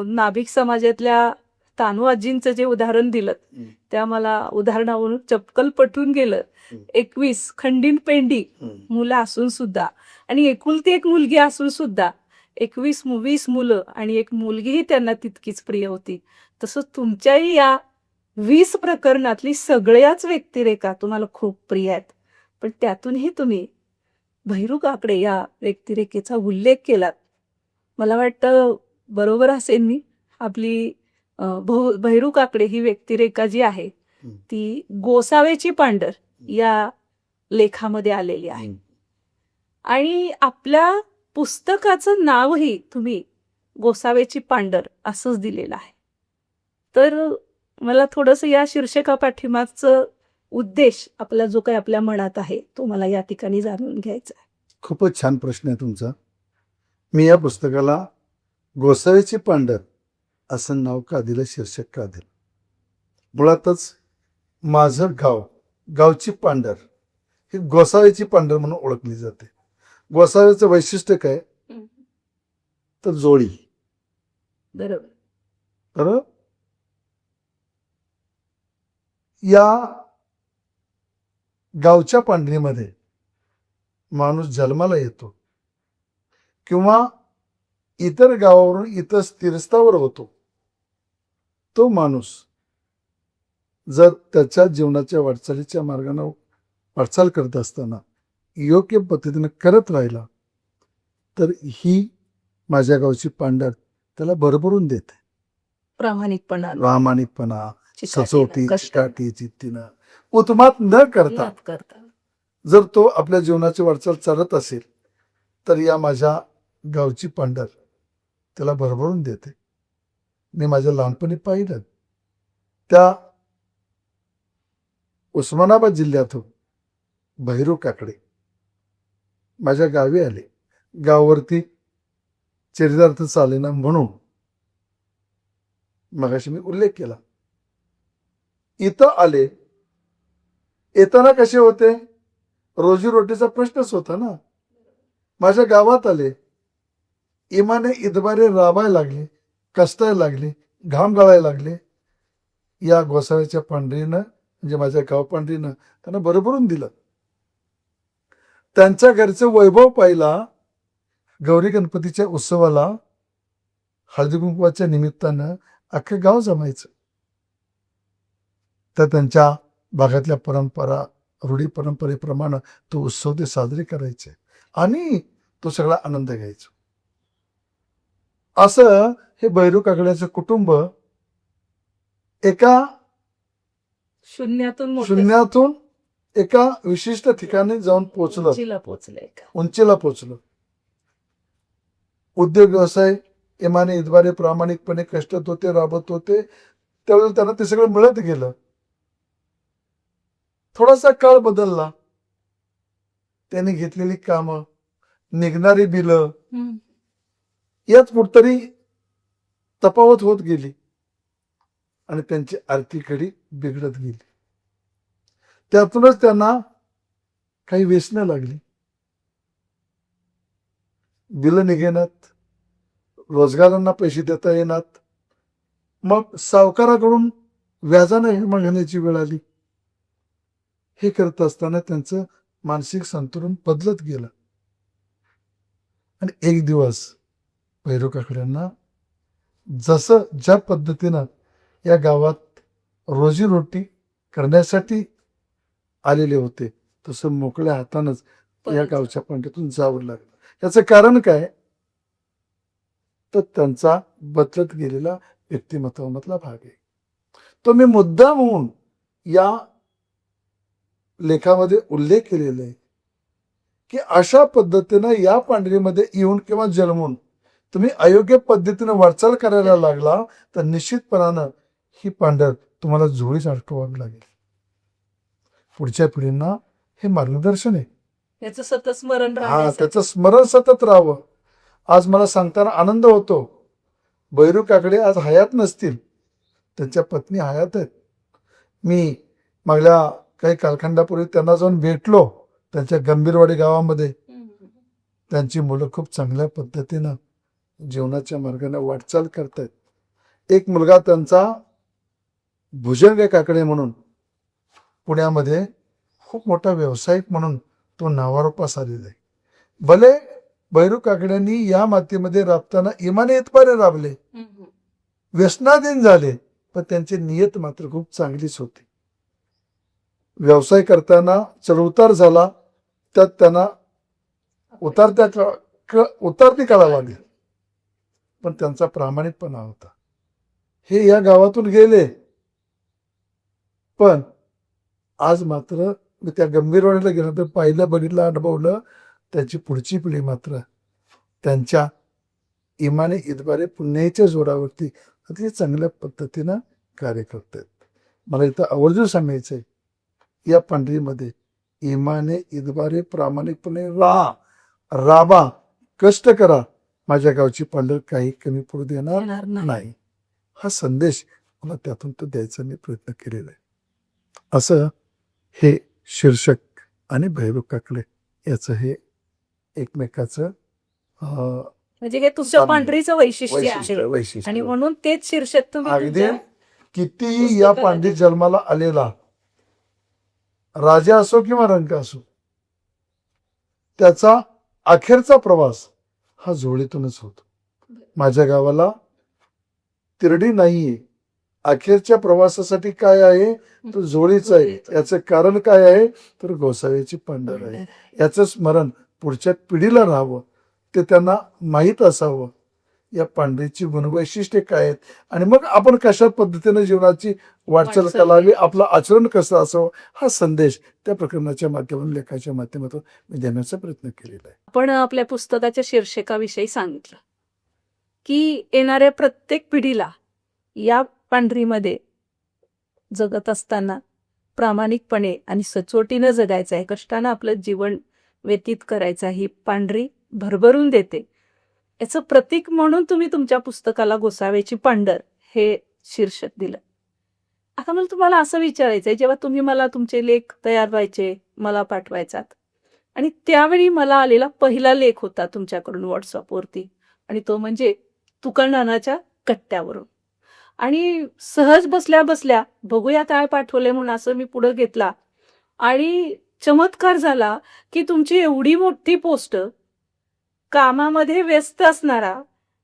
नाभिक समाजातल्या तानू आजींचं जे उदाहरण दिलं त्या मला उदाहरणावरून चपकल पटून गेलं. 21 खंडीन पेंडी मुलं असून सुद्धा, आणि एकुलती एक मुलगी असून सुद्धा 21-20 मुलं आणि एक मुलगीही त्यांना तितकीच प्रिय होती. तसं तुमच्याही या 20 प्रकरणातली सगळ्याच व्यक्तिरेखा तुम्हाला खूप प्रिय आहेत. पण त्यातूनही तुम्ही भैरू काकडे या व्यक्तिरेखेचा उल्लेख केलात. मला वाटतं बरोबर असेल मी, आपली भैरू काकडे ही व्यक्तिरेखा जी आहे ती गोसाव्याची पांडर या लेखामध्ये आलेली आहे. आणि आपल्या पुस्तकाचं नावही तुम्ही गोसाव्याची पांडर असंच दिलेलं आहे. तर मला थोडंसं या शीर्षकापाठीमागचं उद्देश आपला जो काही आपल्या मनात आहे तो मला या ठिकाणी जाणून घ्यायचा आहे. खूपच छान प्रश्न आहे तुमचा. मी या पुस्तकाला गोसाव्याची पांडर असं नाव का दिलं, शीर्षक का दिलं? मुळातच माझं गाव, गावची पांढर ही गोसाव्याची पांढर म्हणून ओळखली जाते. गोसाव्याचं वैशिष्ट्य काय तर जोळी. बरोबर. तर या गावच्या पांढरीमध्ये माणूस जन्माला येतो किंवा इतर गावावरून इतर तीर्थावर होतो. तो माणूस जर त्याच्या जीवनाच्या वाटचालीच्या मार्गाने वाटचाल करत असताना योग्य पद्धतीने करत राहिला तर ही माझ्या गावची पांढर त्याला भरभरून देते. प्रामाणिकपणा, सचोटी, चिकाटी, जिद्दीनं, उत्मात न करता जर तो आपल्या जीवनाची वाटचाल चालत असेल तर या माझ्या गावची पांढर त्याला भरभरून देते. मी माझ्या लहानपणी पाहिलं त्या उस्मानाबाद जिल्ह्यातून भैरू काकडे माझ्या गावी आले. गावावरती चरितार्थ चालेना म्हणून मगाशी मी उल्लेख केला. इथं आले, येताना कसे होते, रोजीरोटीचा प्रश्नच होता ना. माझ्या गावात आले, इमाने इतबारे राबायला लागले, कष्टायला लागले, घाम गाळायला लागले. या गोसाव्याच्या पांढरीनं म्हणजे माझ्या गाव पांढरीनं त्यांना भरभरून दिलं. त्यांच्या घरचं वैभव पाहिला. गौरी गणपतीच्या उत्सवाला हळदी कुंकवाच्या निमित्तानं अख्खं गाव जमायचं. तर त्यांच्या भागातल्या परंपरा, रूढी परंपरेप्रमाणे तो उत्सव ते साजरे करायचे आणि तो सगळा आनंद घ्यायचा. असं हे भैरू काकड्याचं कुटुंब एका शून्यातून एका विशिष्ट ठिकाणी जाऊन उंचीला पोचलं. उद्योग व्यवसाय इमाने इतबारे प्रामाणिकपणे कष्टत होते, राबत होते. त्यावेळेला त्यांना ते सगळं मिळत गेलं. थोडासा काळ बदलला. त्यांनी घेतलेली कामं, निघणारी बिलं यात कुठतरी तफावत होत गेली आणि त्यांची आर्थिक घडी बिघडत गेली. त्यातूनच त्यांना काही व्यसनं लागली. बिलं निघेनात, रोजगारांना पैसे देता येणार. मग सावकाराकडून व्याजानं मागण्याची वेळ आली. हे करत असताना त्यांचं मानसिक संतुलन बदलत गेलं आणि एक दिवस भैरू काकड्यांना जसं ज्या पद्धतीनं या गावात रोजीरोटी करण्यासाठी आलेले होते तसं मोकळ्या हातानंच या गावच्या पांढरीतून जावं लागलं. याचं कारण काय तर त्यांचा बदलत गेलेला व्यक्तिमत्वामधला भाग आहे. तो मी मुद्दाम म्हणून या लेखामध्ये उल्लेख केलेला आहे की अशा पद्धतीनं या पांढरीमध्ये येऊन किंवा जन्मून तुम्ही अयोग्य पद्धतीनं वाटचाल करायला लागला तर निश्चितपणानं ही पांढर तुम्हाला झोळीच अडकवावी लागेल. पुढच्या पिढींना हे मार्गदर्शन आहे. त्याचं सतत स्मरण त्याचं स्मरण सतत राहावं. आज मला सांगताना आनंद होतो, भैरू काकडे आज हयात नसतील, त्यांच्या पत्नी हयात आहेत. मी मागल्या काही कालखंडापूर्वी त्यांना जाऊन भेटलो त्यांच्या गंभीरवाडी गावामध्ये. त्यांची मुलं खूप चांगल्या पद्धतीनं जीवनाच्या मार्गाने वाटचाल करतायत. एक मुलगा त्यांचा भुजंग काकडे म्हणून पुण्यामध्ये खूप मोठा व्यावसायिक म्हणून तो नावारूपास आलेला आहे. भले भैरू काकड्यांनी या मातीमध्ये राबताना इमाने इतबारे राबले, व्यसनाधीन झाले, पण त्यांची नियत मात्र खूप चांगलीच होती. व्यवसाय करताना चढउतार झाला, त्यात त्यांना उतारती काढावा लागली, पण त्यांचा प्रामाणिकपणा होता. हे या गावातून गेले, पण आज मात्र मी त्या गंभीरवाडीला गेलं तर पाहिलं, बघितलं, अनुभवलं, त्यांची पुढची पिढी मात्र त्यांच्या इमाने इतबारे पुण्याच्या जोरावरती अतिशय चांगल्या पद्धतीनं कार्य करतात. मला इथं आवर्जून सांगायचं आहे, या पांढरीमध्ये इमाने इतबारे प्रामाणिकपणे राबा, कष्ट करा, माझ्या गावची पांढर काही कमी पडू देणार नाही. हा संदेश मला त्यातून तो द्यायचा मी प्रयत्न केलेला आहे. असं हे शीर्षक आणि भैरव काकडे याचं हे एकमेकाचं म्हणजे हे तुमच्या चांगलं. पांढरीचं वैशिष्ट्य आहे वैशिष्ट्य आणि म्हणून तेच शीर्षक तुम्ही अगदी तुमच्या कितीही या पुस्तकाला पांडित जन्माला आलेला राजा असो किंवा रंक असो, त्याचा अखेरचा प्रवास हा झोळीतूनच होतो. माझ्या गावाला तिरडी नाहीये, अखेरच्या प्रवासासाठी काय आहे तर झोळीच आहे. याचं कारण काय आहे तर गोसाव्याची पंढर आहे. याचं स्मरण पुढच्या पिढीला राहावं, ते त्यांना माहीत असावं. या पांढरीची गुणवैशिष्ट्ये काय आहेत आणि मग आपण कशा पद्धतीने जीवनाची वाटचाल करावी, आपलं आचरण कसं असावं, हा संदेश त्या प्रकरणाच्या माध्यमातून, लेखाच्या माध्यमातून मी देण्याचा प्रयत्न केलेला आहे. आपण आपल्या पुस्तकाच्या शीर्षकाविषयी सांगितलं की येणाऱ्या प्रत्येक पिढीला या पांढरीमध्ये जगत असताना प्रामाणिकपणे आणि सचोटीनं जगायचं आहे, कष्टानं आपलं जीवन व्यतीत करायचं आहे. ही पांढरी भरभरून देते याचं प्रतीक म्हणून तुम्ही तुमच्या पुस्तकाला गोसाव्याची पांढर हे शीर्षक दिलं. आता मला तुम्हाला असं विचारायचं आहे, जेव्हा तुम्ही मला तुमचे लेख तयार व्हायचे, मला पाठवायचात, आणि त्यावेळी मला आलेला पहिला लेख होता तुमच्याकडून व्हॉट्सअपवरती, आणि तो म्हणजे तुकानानाच्या कट्ट्यावरून. आणि सहज बसल्या बसल्या बघूया काय पाठवले म्हणून असं मी पुढे घेतला आणि चमत्कार झाला की तुमची एवढी मोठी पोस्ट कामामध्ये व्यस्त असणारा,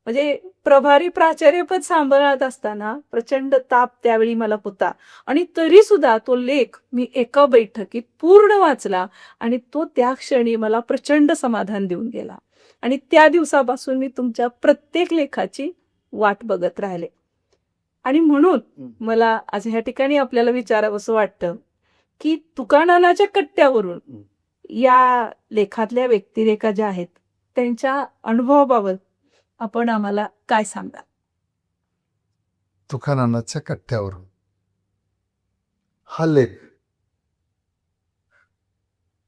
म्हणजे प्रभारी प्राचार्यपद सांभाळत असताना प्रचंड ताप त्यावेळी मला होता, आणि तरी सुद्धा तो लेख मी एका बैठकीत पूर्ण वाचला आणि तो त्या क्षणी मला प्रचंड समाधान देऊन गेला. आणि त्या दिवसापासून मी तुमच्या प्रत्येक लेखाची वाट बघत राहिले. आणि म्हणून मला आज ह्या ठिकाणी आपल्याला विचारावंसं वाटतं की तुकानानाच्या कट्ट्यावरून या लेखातल्या व्यक्तिरेखा ज्या आहेत त्यांच्या अनुभवाबाबत आपण आम्हाला काय सांगाल? तुकानानाच्या कट्ट्यावरून हा लेख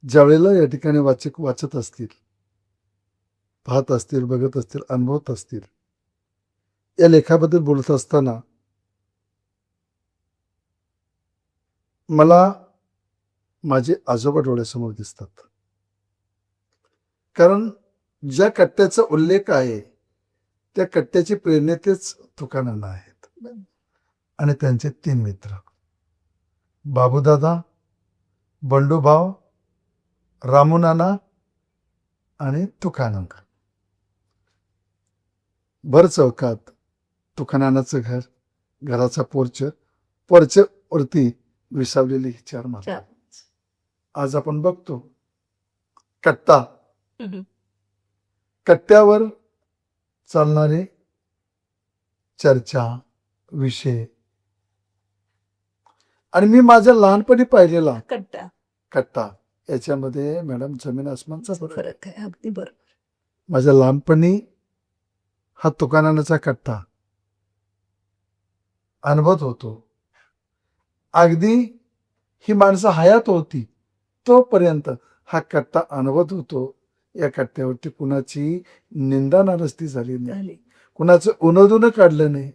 ज्यावेळेला या ठिकाणी वाचक वाचत असतील, पाहत असतील, बघत असतील, अनुभवत असतील, या लेखाबद्दल बोलत असताना मला माझे आजोबा डोळ्यासमोर दिसतात. कारण ज्या कट्ट्याचा उल्लेख आहे त्या कट्ट्याची प्रेरणेतेच तुकानाना आहेत. आणि त्यांचे 3 मित्र, बाबूदादा, बंडूभाव, रामूनाना आणि तुकानाना. भर चौकात तुकानानाचं घर, घराचा पोर्च वरती विसावलेली 4 माळं. आज आपण बघतो कट्टा, कट्ट्यावर चालणारे चर्चा, विषय. आणि मी माझ्या लहानपणी पाहिलेला कट्टा याच्यामध्ये मॅडम जमीन आसमानचा फरक आहे. अगदी बरोबर. माझ्या लहानपणी हा तुकानानाचा कट्टा अनुभवत होतो. अगदी ही माणसं हयात होती तोपर्यंत हा कट्टा अनुभवत होतो. या कट्ट्यावरती कुणाची निंदा नाराजगी झाली नाही, कुणाचं उनदुन काढलं नाही.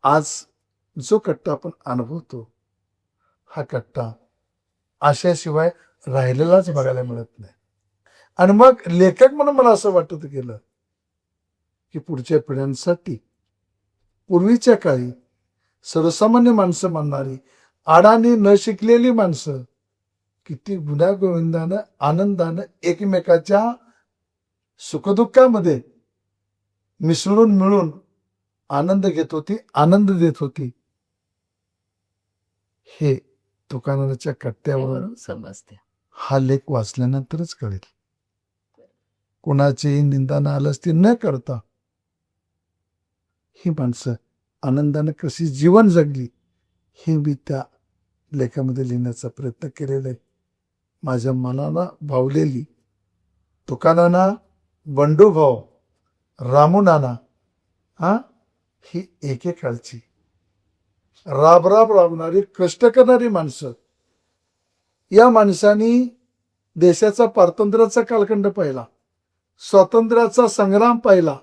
आज जो कट्टा आपण अनुभवतो हा कट्टा आशयाशिवाय राहिलेलाच बघायला मिळत नाही. आणि मग लेखक म्हणून मला असं वाटत गेलं की पुढच्या पिढ्यांसाठी पूर्वीच्या काळी सर्वसामान्य माणसं म्हणणारी, आडाणी न शिकलेली माणसं किती गुण्यागोविंदानं आनंदानं एकमेकाच्या सुखदुःखामध्ये मिसळून मिळून आनंद घेत होती, आनंद देत होती, हे तुकानानाच्या कट्ट्यावरून समजते. हा लेख वाचल्यानंतरच कळेल. कोणाचीही निंदा नाराजगी न करता ही माणसं आनंदाने कशी जीवन जगली हे मी त्या लेखामध्ये लिहिण्याचा प्रयत्न केलेला आहे. माझ्या मनाला भावलेली तुकानाना, बंडूभाऊ, रामूनाना ही एकेकाळची राबराब राबणारी, कष्ट करणारी माणसं. या माणसांनी देशाचा पारतंत्र्याचा कालखंड पाहिला, स्वातंत्र्याचा संग्राम पाहिला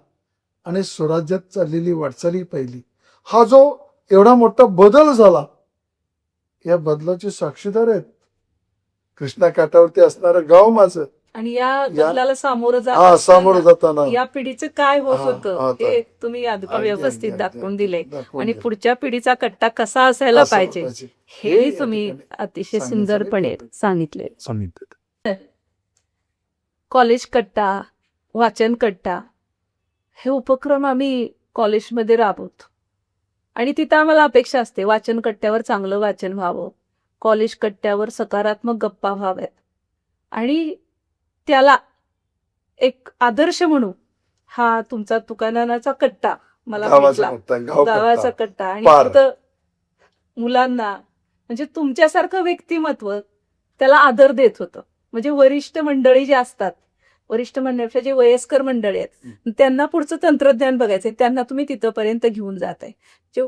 आणि स्वराज्यात चाललेली वाटचाली पाहिली. हा जो एवढा मोठा बदल झाला या बदलाचे साक्षीदार आहेत. कृष्णा काठावरती असणारं गाव माझं. आणि या बदलाला सामोरं सामोरं जाताना या पिढीचं काय होत हा, होतं हा, हे तुम्ही अगदी, व्यवस्थित अगदी, दाखवून अगदी, दिले. दाखवून आणि दिलं. पुढच्या पिढीचा कट्टा कसा असायला असं पाहिजे पाहिजे. हेही या तुम्ही ठिकाणी अतिशय सांगण्याचा सुंदरपणे प्रयत्न सांगितले. कॉलेज कट्टा, वाचन कट्टा हे उपक्रम आम्ही कॉलेजमध्ये राबवतो. आणि तिथं आम्हाला अपेक्षा असते वाचन कट्ट्यावर चांगलं वाचन व्हावं, कॉलेज कट्ट्यावर सकारात्मक गप्पा व्हाव्यात. आणि त्याला एक आदर्श म्हणून हा तुमचा तुकानानाचा कट्टा मला गावाचा भेटला. कट्टा, गाव गावाचा कट्टा. कट्टा. आणि पार. तिथं मुलांना म्हणजे तुमच्यासारखं व्यक्तिमत्व त्याला आदर देत होतं. म्हणजे वरिष्ठ मंडळी जे असतात, वरिष्ठ मंडळीपेक्षा जे वयस्कर मंडळी आहेत त्यांना पुढचं तंत्रज्ञान बघायचंय, त्यांना तुम्ही तिथपर्यंत घेऊन जाताय. जे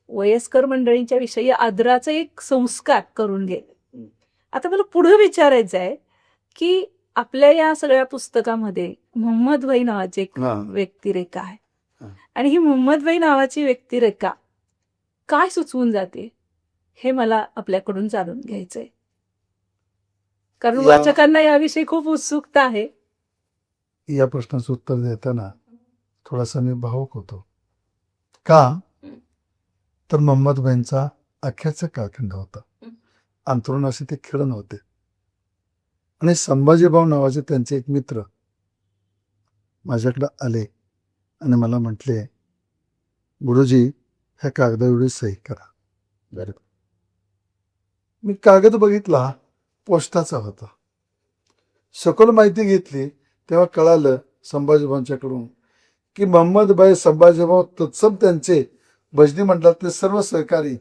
वयस्कर मंडळींच्या विषयी आदराचे एक संस्कार करून गेले. आता मला पुढे विचारायचं आहे की आपल्या या सगळ्या पुस्तकामध्ये मोहम्मदभाई नावाची एक हा. व्यक्तिरेखा आहे. हा. आणि ही मोहम्मदभाई नावाची व्यक्तिरेखा काय सुचवून जाते हे मला आपल्याकडून जाणून घ्यायचंय. कारण या- वाचकांना याविषयी खूप उत्सुकता आहे. या प्रश्नाचं उत्तर देताना थोडासा मी भावुक होतो. का तर मोहम्मदभाईंचा अख्याचा कालखंड होता. अंथरुण असे ते खेळ नव्हते. आणि संभाजीभाऊ नावाचे त्यांचे एक मित्र माझ्याकडे आले आणि मला म्हटले, गुरुजी ह्या कागदाएवढी सही करा. मी कागद बघितला, पोस्टाचा होता. सखोल माहिती घेतली तेव्हा कळालं संभाजीभाऊंच्याकडून की मोहम्मदभाई संभाजीभाऊ तत्सम त्यांचे भजनी मंडळातले सर्व सहकारी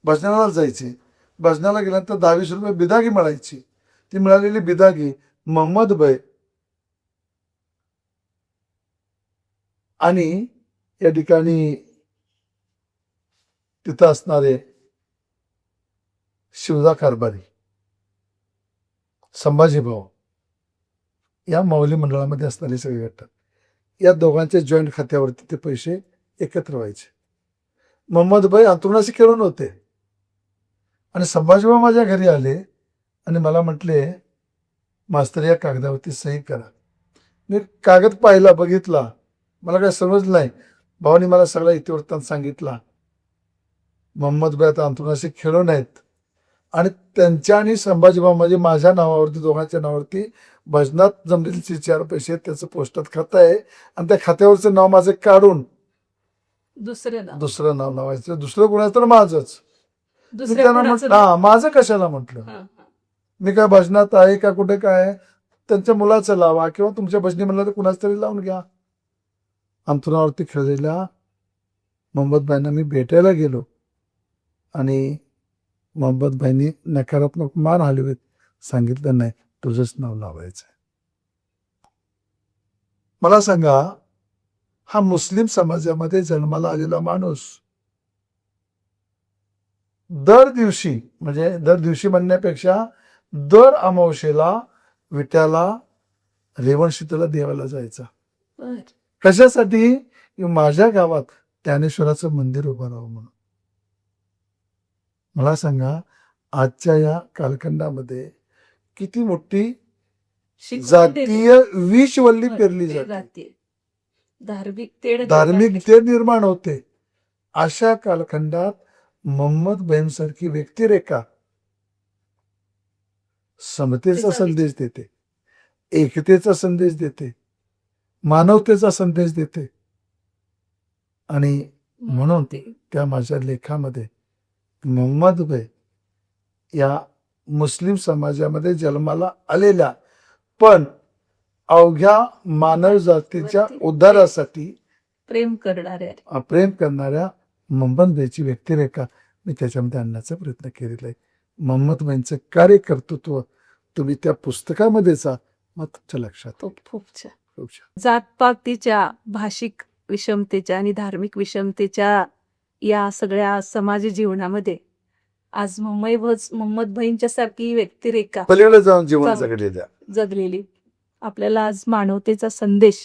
भजनाला जायचे. भजनाला गेल्यानंतर 10-20 रुपये बिदागी मिळायची. ती मिळालेली बिदागी मोहम्मदभाई आणि या ठिकाणी तिथं असणारे शिवदा कारभारी, संभाजीभाऊ या माऊली मंडळामध्ये असणारे सगळे गट, या दोघांच्या जॉईंट खात्यावरती ते पैसे एकत्र व्हायचे. मोहम्मदभाई अंतरुणाशी खेळून होते. आणि संभाजीभाऊ माझ्या घरी आले आणि मला म्हटले, मास्तर या कागदावरती सही करा. मी कागद पाहिला, बघितला, मला काय समजलं नाही. भावानी मला सगळा इतिवृत्तांत सांगितला. मोहम्मदभाई आता अंतरुणाशी खेळून आहेत आणि त्यांच्या आणि संभाजीभाऊ म्हणजे माझ्या नावावरती, दोघांच्या नावावरती भजनात जमलेले 4 पैसे त्याचं पोस्टात खातं आहे. आणि त्या खात्यावरचं नाव माझं काढून दुसरं नाव लावायचं. दुसरं कोणाचं तर माझंच. मी त्यांना म्हटलं, हा माझं कशाला म्हटलं, मी काय भजनात आहे का कुठे काय, त्यांच्या मुलाचं लावा किंवा तुमच्या भजनी म्हणलं तर कुणाच तरी लावून घ्या. अंथरुणावरती खेळलेल्या मोहम्मदभाईंना मी भेटायला गेलो आणि मोहम्मदभाईंनी नकारात्मक मान हलवीत सांगितलं, नाही तुझंच नाव लावायचं. मला सांगा, हा मुस्लिम समाजामध्ये जन्माला आलेला माणूस दर दिवशी, म्हणजे दर दिवशी म्हणण्यापेक्षा दर अमावस्येला विट्याला रेवणशीतला देवाला जायचा. कशासाठी? की माझ्या गावात ज्ञानेश्वराचं मंदिर उभं राहावं म्हणून. मला सांगा, आजच्या या कालखंडामध्ये किती मोठी जातीय विषवल्ली पेरली जाते, धार्मिक ते निर्माण होते. अशा कालखंडात मोहम्मदभाईंसारखी व्यक्तिरेखा समतेचा संदेश देते, एकतेचा संदेश देते, मानवतेचा संदेश देते. आणि म्हणून त्या माझ्या लेखामध्ये मोहम्मदभाई या मुस्लिम समाजामध्ये जन्माला आलेल्या पण अवघ्या मानव जातीच्या उद्धारासाठी प्रेम करणाऱ्या मोहम्मदभाईची व्यक्तिरेखा मी त्याच्यामध्ये आणण्याचा प्रयत्न केलेला आहे. मोहम्मदभाईंचं कार्यकर्तृत्व तुम्ही त्या पुस्तकामध्ये जा, मग तुमच्या लक्षात. खूप छान. जातपातीच्या, भाषिक विषमतेच्या आणि धार्मिक विषमतेच्या या सगळ्या समाज जीवनामध्ये आज मोहम्मदभाईंच्या सारखी व्यक्तिरेखा पलीकडे जाऊन जीवन जगलेली आपल्याला आज मानवतेचा संदेश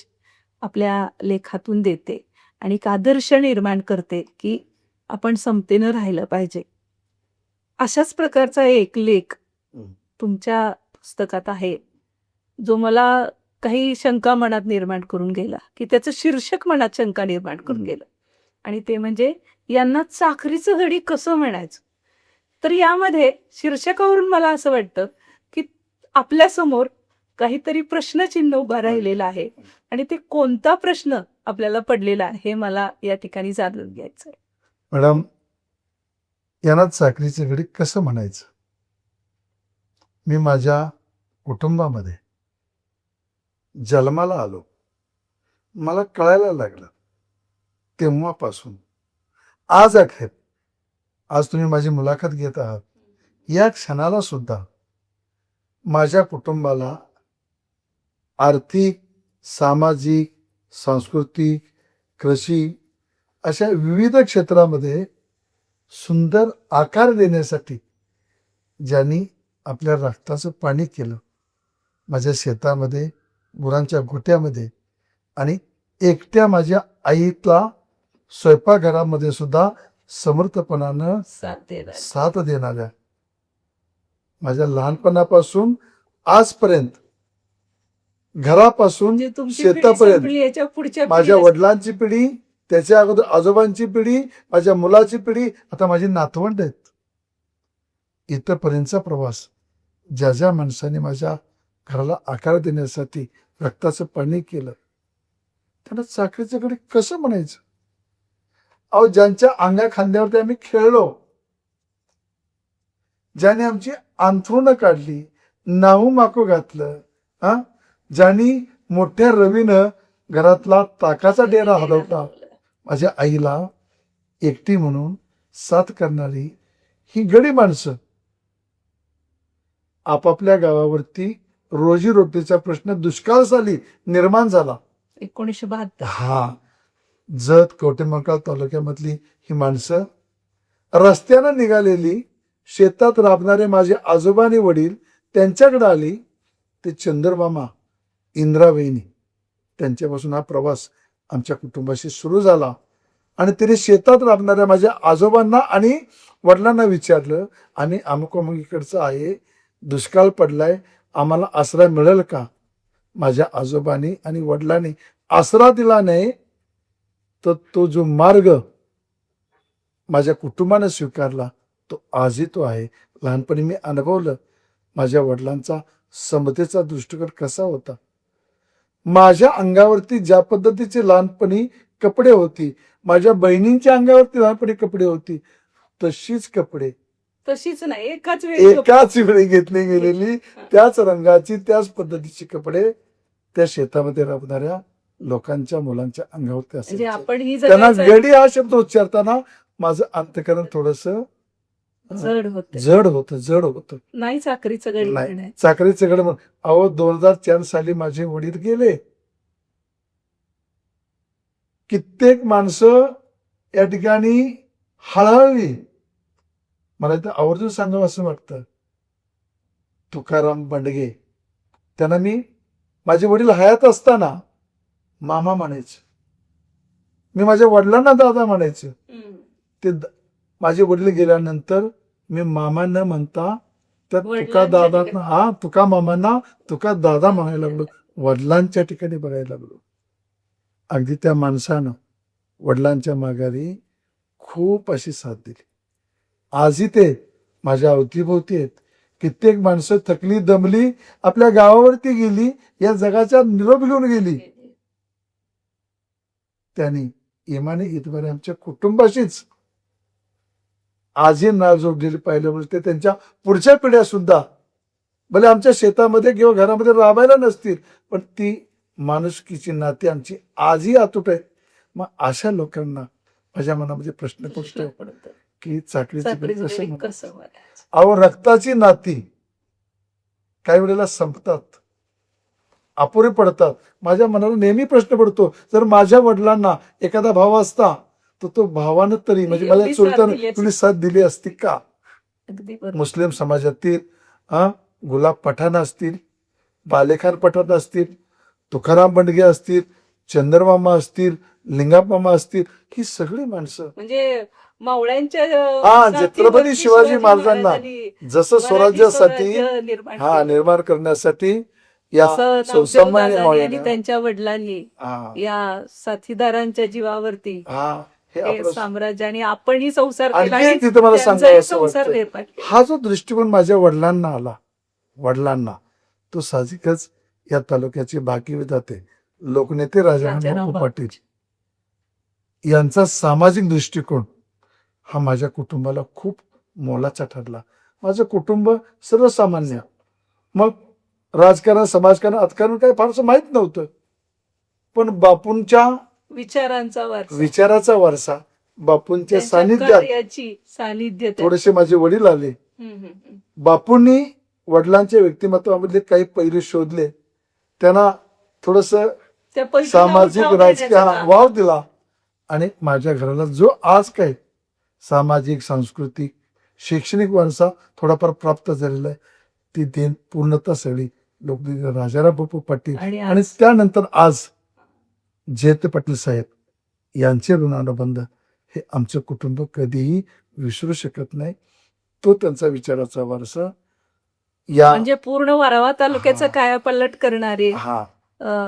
आपल्या लेखातून देते आणि एक आदर्श निर्माण करते की आपण समतेनं राहिलं पाहिजे. अशाच प्रकारचा एक लेख हं. तुमच्या पुस्तकात आहे जो मला काही शंका मनात निर्माण करून गेला, की त्याचं शीर्षक मनात शंका निर्माण करून गेलं, आणि ते म्हणजे यांना चाकरीचं गडी कसं म्हणायचं. तर यामध्ये शीर्षकावरून मला असं वाटतं की आपल्यासमोर काहीतरी प्रश्नचिन्ह उभा राहिलेलं आहे, आणि ते कोणता प्रश्न आपल्याला पडलेला आहे हे मला या ठिकाणी जाणून घ्यायचं आहे. मॅडम, यांना चाकरीचं गडी कसं म्हणायचं? मी माझ्या कुटुंबामध्ये जन्माला आलो, मला कळायला लागलं तेव्हापासून आज अखेर, आज तुम्ही माझी मुलाखत घेत आहात, या क्षणाला सुद्धा माझ्या कुटुंबाला आर्थिक, सामाजिक, सांस्कृतिक, कृषी अशा विविध क्षेत्रामध्ये सुंदर आकार देण्यासाठी ज्यांनी आपल्या रक्ताचं पाणी केलं, माझ्या शेतामध्ये, गुरांच्या गोट्यामध्ये, आणि एकट्या माझ्या आईला स्वयंपाकघरामध्ये सुद्धा समर्थपणानं साथ देणाऱ्या, माझ्या लहानपणापासून आजपर्यंत घरापासून म्हणजे तुमची पिढी शेतापर्यंत संपली, याच्या पुढच्या माझ्या पिढीला- वडिलांची पिढी, त्याच्या अगोदर आजोबांची पिढी, माझ्या मुलाची पिढी, आता माझी नातवंड आहेत. इथपर्यंतचा प्रवास ज्या ज्या माणसाने माझ्या घराला आकार देण्यासाठी रक्ताचं पाणी केलं, त्यांना चाकरीचं गडी कसं म्हणायचं? अहो, ज्यांच्या अंगा खांद्यावरती आम्ही खेळलो, ज्याने आमची अंथरुणं काढली, नाहू माकू घातलं, ज्यांनी मोठ्या रवीनं घरातला ताकाचा डेरा हलवला, माझ्या आईला एकटी म्हणून साथ करणारी ही गडी माणसं आपापल्या गावावरती रोजीरोटीचा प्रश्न दुष्काळासाली निर्माण झाला. 1972 हा, जत कवटेमंकाळ तालुक्यामधली ही माणसं रस्त्यानं निघालेली, शेतात राबणारे माझे आजोबा आणि वडील त्यांच्याकडे आली. ते चंद्रमामा, इंद्रावहिनी, त्यांच्यापासून हा प्रवास आमच्या कुटुंबाशी सुरू झाला. आणि तिने शेतात राबणाऱ्या माझ्या आजोबांना आणि वडिलांना विचारलं, आणि अमुक इकडचं आहे, दुष्काळ पडलाय, आम्हाला आसरा मिळेल का? माझ्या आजोबांनी आणि वडिलांनी आसरा दिला नाही, तर तो जो मार्ग माझ्या कुटुंबानं स्वीकारला तो आजही तो आहे. लहानपणी मी अनुभवलं माझ्या वडिलांचा समतेचा दृष्टिकोन कसा होता. माझ्या अंगावरती ज्या पद्धतीचे लहानपणी कपडे होती, माझ्या बहिणींच्या अंगावरती लहानपणी कपडे होती, तशीच कपडे तशीच नाही, एकाच वेळी एकाच वेळी घेतली गेलेली, त्याच रंगाची, त्याच पद्धतीची कपडे त्या शेतामध्ये राबणाऱ्या लोकांच्या मुलांच्या अंगावरती म्हणजे असायचे. आपण ही त्यांना जगायचं गडी हा शब्द उच्चारताना माझं अंतकरण थोडस जड होत जड होतं. नाही चाकरीचं गडी नाही, म्हणायचं. चाकरीचं गड म्हणून. अहो, 2004 साली माझे वडील गेले. कित्येक माणसं या ठिकाणी हळहळली. मला इथं आवर्जून सांगावं असं वाटतं, तुकाराम बंडगे, त्यांना मी माझे वडील हयात असताना मामा म्हणायचं, मी माझ्या वडिलांना दादा म्हणायचं. ते माझे वडील गेल्यानंतर मी मामा न म्हणता तर तुका दादा, तुका मामांना तुका दादा म्हणायला लागलो, वडिलांच्या ठिकाणी बघायला लागलो. अगदी त्या माणसानं वडिलांच्या माघारी खूप अशी साथ दिली. आजही ते माझ्या अवतीभोवती आहेत. कित्येक माणसं थकली दमली आपल्या गावावरती गेली, या जगाच्या निरोप घेऊन गेली. त्यांनी इमाने इतबारे आमच्या कुटुंबाशीच आजही नाळ जोडलेली पाहिलं म्हणजे ते त्यांच्या पुढच्या पिढ्या सुद्धा भले आमच्या शेतामध्ये किंवा घरामध्ये राबायला नसतील, पण ती माणुसकीची नाती आमची आजही अतूट आहे. मग अशा लोकांना माझ्या मनामध्ये प्रश्न पडतो की चाकरीचं गडी कसं म्हणायचं? कसं म्हणायचं? अहो, रक्ताची नाती काही वेळेला संपतात, अपुरी पडतात. माझ्या मनाला नेहमी प्रश्न पडतो, जर माझ्या वडिलांना एखादा भाव असता तर तो भावानं तरी म्हणजे एवढी मला साथ चुलत्यानं दिली असती. तुला साथ दिली असती का? अगदी बरोबर. मुस्लिम समाजातील गुलाब पठाण असतील, बालेखान पठाण असतील, तुकाराम बंडगे असतील, चंद्रमामा असतील, लिंगामामा असतील, ही सगळी माणसं म्हणजे मावळ्यांच्या हा साथीवरती छत्रपती शिवाजी महाराजांना महाराजांनी जसं मराठी स्वराज्यासाठी स्वराज्य निर्माण हा केलं. निर्माण करण्यासाठी या असं सौसमान्य नामदेव दादांनी आणि मावळ्यांना त्यांच्या वडिलांनी हा या साथीदारांच्या जीवावरती हा हे हे आपलं साम्राज्य आणि आपणही संसार केला आणखी आणि एक तिथं मला त्यांचाही सांगावं असं संसार वाटतंय. निर्माण केला. हा जो दृष्टिकोन माझ्या वडिलांना तो साहजिकच या तालुक्याचे बाकी विधाते लोकनेते राजाराम राजाराम पाटील यांचा सामाजिक दृष्टिकोन हा माझ्या कुटुंबाला खूप मोलाचा ठरला. माझं कुटुंब सर्वसामान्य, मग राजकारण समाजकारण अर्थकारण काही फारसं माहित नव्हतं, पण बापूंच्या विचारांचा वारसा विचाराचा वारसा, बापूंच्या त्यांच्या सानिध्यात कार्याची सानिध्य त्यात. थोडेसे माझे वडील आले. हम्म. बापूंनी वडिलांच्या व्यक्तिमत्वामधले काही पैलू शोधले, त्यांना थोडस त्या पैलूला सामाजिक उठाव राजकीय देण्याचं काम. वाव दिला आणि माझ्या घराला जो आज काय सामाजिक सांस्कृतिक शैक्षणिक वारसा थोडाफार प्राप्त झालेला आहे, ती देण पूर्णतः सगळी लोकनेते राजाराम बापू पाटील आणि आणि त्यानंतर आज जयंत पाटील साहेब यांचे ऋणानुबंध हे आमचं कुटुंब कधीही विसरू शकत नाही. तो त्यांचा विचाराचा वारसा या म्हणजे पूर्ण वारवा तालुक्याचं हा. कायापालट करणारे हा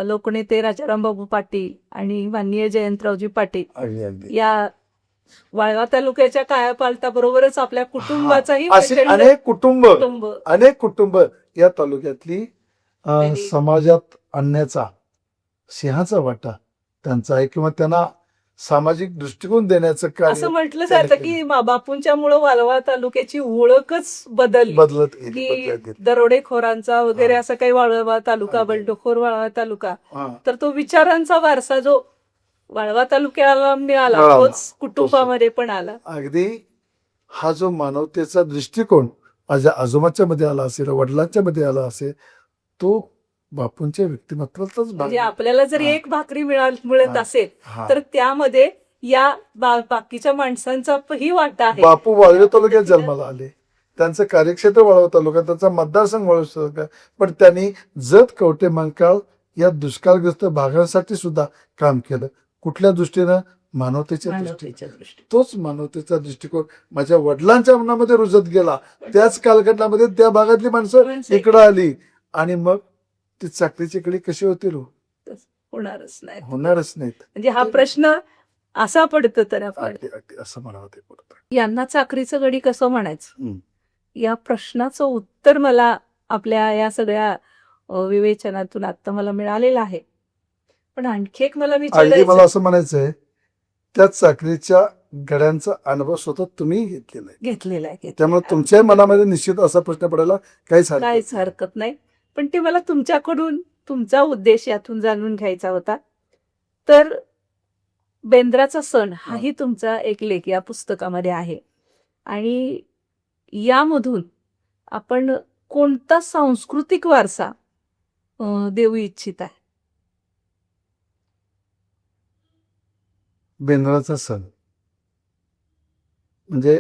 लोकनेते राजाराम बाबू पाटील आणि माननीय जयंतरावजी पाटील अगदी अगदी या वाळवा तालुक्याच्या कायापालटाबरोबरच आपल्या कुटुंबाचाही असे प्रचंड अनेक कुटुंब या तालुक्यातली आणि- समाजात आणण्याचा सिंहाचा वाटा त्यांचा आहे, किंवा त्यांना सामाजिक दृष्टिकोन देण्याचं असं कार्य म्हटलं जातं की बापूंच्या मुळे वाळवा तालुक्याची ओळखच बदलली. बदलत की गेली. दरोडेखोरांचा वगैरे हा. असं काही वाळवा तालुका अगदी. बंडखोर वाळवा तालुका, हा. तर तो विचारांचा वारसा जो वाळवा तालुक्याला मिळाला मिळाला. तोच कुटुंबामध्ये पण आला. अगदी हा जो मानवतेचा दृष्टिकोन माझ्या आजोबाच्या मध्ये आला असेल, वडिलांच्या मध्ये आला असेल, तो बापूंच्या व्यक्तिमत्वाचाच भाग म्हणजे आहे. आपल्याला जर हा. एक भाकरी मिळत हा. असेल हा. तर त्यामध्ये या बाकीच्या माणसांचा ही वाटा आहे. बापू वाळवे तालुक्यात जन्माला आले, त्यांचं कार्यक्षेत्र वाळवा तालुका, त्यांचा मतदारसंघ वाळवा तालुका, पण त्यांनी जत कवटे मंकाळ या दुष्काळग्रस्त भागांसाठी सुद्धा काम केलं. कुठल्या दृष्टीनं? मानवतेच्या दृष्टीने. मानवतेच्या दृष्टीने. तोच मानवतेचा दृष्टिकोन माझ्या वडिलांच्या मनामध्ये रुजत गेला. त्याच कालखंडामध्ये त्या भागातली माणसं इकडं आली आणि मग ती चाकरीची कडी कशी होतील? होणारच नाही. होणारच नाहीत. म्हणजे हा प्रश्न असा पडतो तर आपण अगदी अगदी असं म्हणावं ते पडतं. यांना चाकरीचं गडी कसं म्हणायचं, हम्म. या प्रश्नाचं उत्तर मला आपल्या या सगळ्या विवेचनातून आता मला मिळालेलं आहे. पण आणखी एक मला अगदी विचारायचं, मला असं म्हणायचंय, त्या चाकरीच्या गड्यांचा अनुभव स्वतः तुम्ही घेतलेला आहे, घेतलेलं आहे. त्यामुळे तुमच्या मनामध्ये निश्चित असा प्रश्न पडायला काहीच हरकत काहीच हरकत नाही. पण ते मला तुमच्याकडून तुमचा उद्देश यातून जाणून घ्यायचा होता. तर बेंद्राचा सण हाही तुमचा एक लेख या पुस्तकामध्ये आहे आणि यामधून आपण कोणता सांस्कृतिक वारसा देऊ इच्छित आहे? बेंद्राचा सण म्हणजे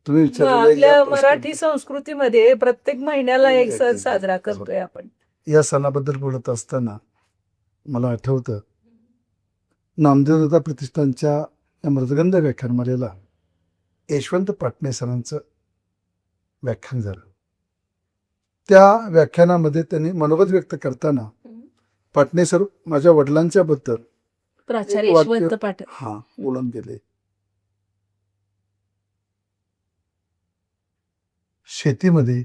तुम्ही विचारलेल्या आपल्या या मराठी प्रश्नात- संस्कृतीमध्ये प्रत्येक महिन्याला एक सण साजरा करतोय आपण. या सणाबद्दल बोलत असताना मला आठवतं, नामदेवदादा प्रतिष्ठानच्या या मृदगंध व्याख्यानमालेला यशवंत पाटणे सरांचं व्याख्यान झालं. त्या व्याख्यानामध्ये त्यांनी मनोगत व्यक्त करताना पाटणे सर माझ्या वडिलांच्या बद्दल प्राचार्य एक वाक्य- यशवंत पाटील. हा बोलून गेले. शेतीमध्ये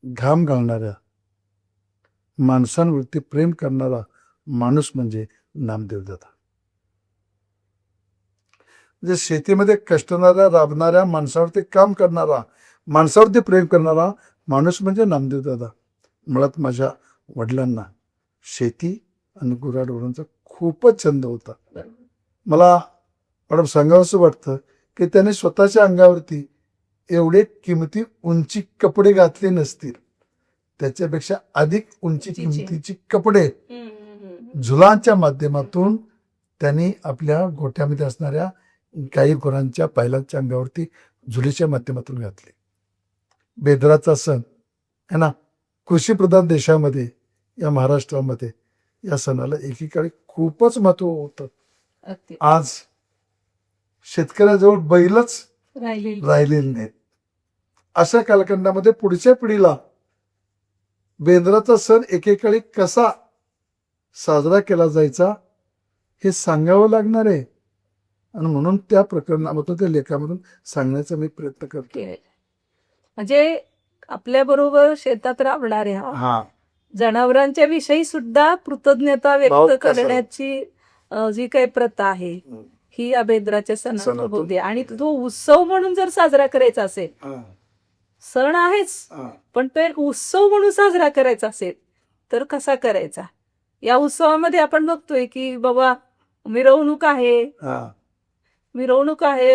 घाम घालणाऱ्या माणसांवरती प्रेम करणारा माणूस म्हणजे नामदेवदादा. म्हणजे शेतीमध्ये कष्टणाऱ्या राबणाऱ्या माणसावरती काम करणारा, माणसावरती प्रेम करणारा माणूस म्हणजे नामदेवदादा. मुळात माझ्या वडिलांना शेती आणि गुराढोरांचा खूपच छंद होता. मला मॅडम सांगावंसं वाटतं की त्याने स्वतःच्या अंगावरती एवढे किमती उंची कपडे घातले नसतील, त्याच्यापेक्षा अधिक उंची किमतीची कपडे झुलांच्या माध्यमातून त्यांनी आपल्या गोठ्यामध्ये असणाऱ्या गाई गुरांच्या बैलांच्या अंगावरती झुलीच्या माध्यमातून घातले. बेंद्राचा सण है ना, कृषीप्रधान देशामध्ये या महाराष्ट्रामध्ये या सणाला एकीकडे खूपच महत्व होतं. अगदी आज शेतकऱ्याजवळ बैलच राहिलेली राहिलेले नाहीत. अशा कालखंडामध्ये पुढच्या पिढीला बेंद्राचा सण एकेकाळी कसा साजरा केला जायचा हे सांगावं लागणार आहे. आणि म्हणून त्या प्रकरणामधून त्या लेखामधून सांगण्याचा मी प्रयत्न करतो. केलेलं. म्हणजे आपल्या बरोबर शेतात राबणाऱ्या हा जनावरांच्या विषयी सुद्धा कृतज्ञता भाव व्यक्त कसा? करण्याची जी काही प्रथा आहे ही या बेंद्राच्या सणात सणातून. होते. आणि तो उत्सव म्हणून जर साजरा करायचा असेल, हा, सण आहेच हा. पण तो एक उत्सव म्हणून साजरा करायचा असेल तर कसा करायचा? या उत्सवामध्ये आपण बघतोय की बाबा मिरवणूक आहे, हा,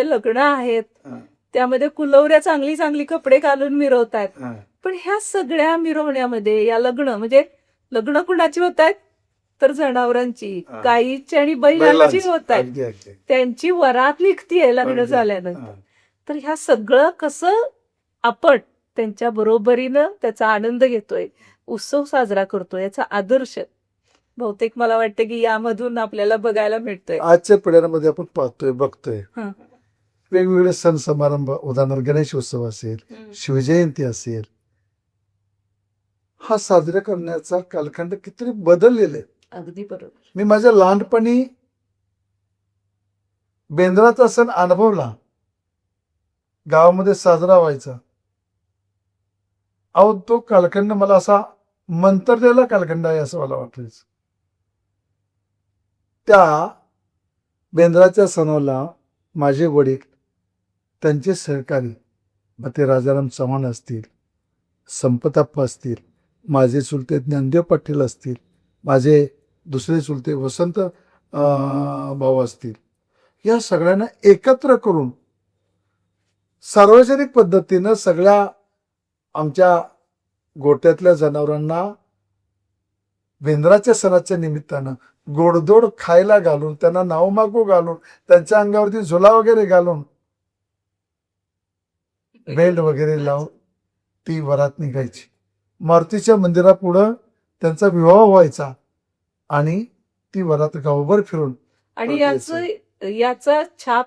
लग्न आहेत, हा, त्यामध्ये कुलवऱ्या चांगली चांगली कपडे घालून मिरवतायत. हा. पण ह्या सगळ्या मिरवण्यामध्ये या लग्न कुणाची होत आहेत तर जनावरांची, हा. गायीची आणि बैलांची होत आहेत. अगदी अगदी. त्यांची वरात निघतीये लग्न अगदी. झाल्यानंतर. हा. तर ह्या सगळं कसं आपण त्यांच्या बरोबरीनं त्याचा आनंद घेतोय, उत्सव साजरा करतोय, याचा आदर्श बहुतेक मला वाटतं की यामधून आपल्याला बघायला मिळतोय. आजच्या पिढ्यांमध्ये आपण पाहतोय बघतोय हं. वेगवेगळे सण समारंभ, उदाहरणार्थ गणेश उत्सव असेल, शिवजयंती असेल, हा साजरा करण्याचा कालखंड किती बदललेला आहे. अगदी बरोबर. मी माझ्या लहानपणी बेंद्राचा सण अनुभवला, गावामध्ये साजरा व्हायचा. अहो तो कालखंड मला असा मंतरलेला कालखंड आहे असं मला वाटायचं. त्या बेंद्राच्या सणाला माझे वडील, त्यांचे सहकारी मग ते राजाराम चव्हाण असतील, संपताप्पा असतील, माझे चुलते ज्ञानदेव पाटील असतील, माझे दुसरे चुलते वसंत भाऊ असतील, या सगळ्यांना एकत्र करून सार्वजनिक पद्धतीनं सगळ्या आमच्या गोट्यातल्या जनावरांना बेंद्राच्या सणाच्या निमित्तानं गोडधोड खायला घालून, त्यांना नावमागू घालून, त्यांच्या अंगावरती झुला वगैरे घालून, बेल्ट वगैरे लावून ती वरात निघायची. मारुतीच्या मंदिरापुढं त्यांचा विवाह व्हायचा आणि ती वरात गावभर फिरून आणि याचा छाप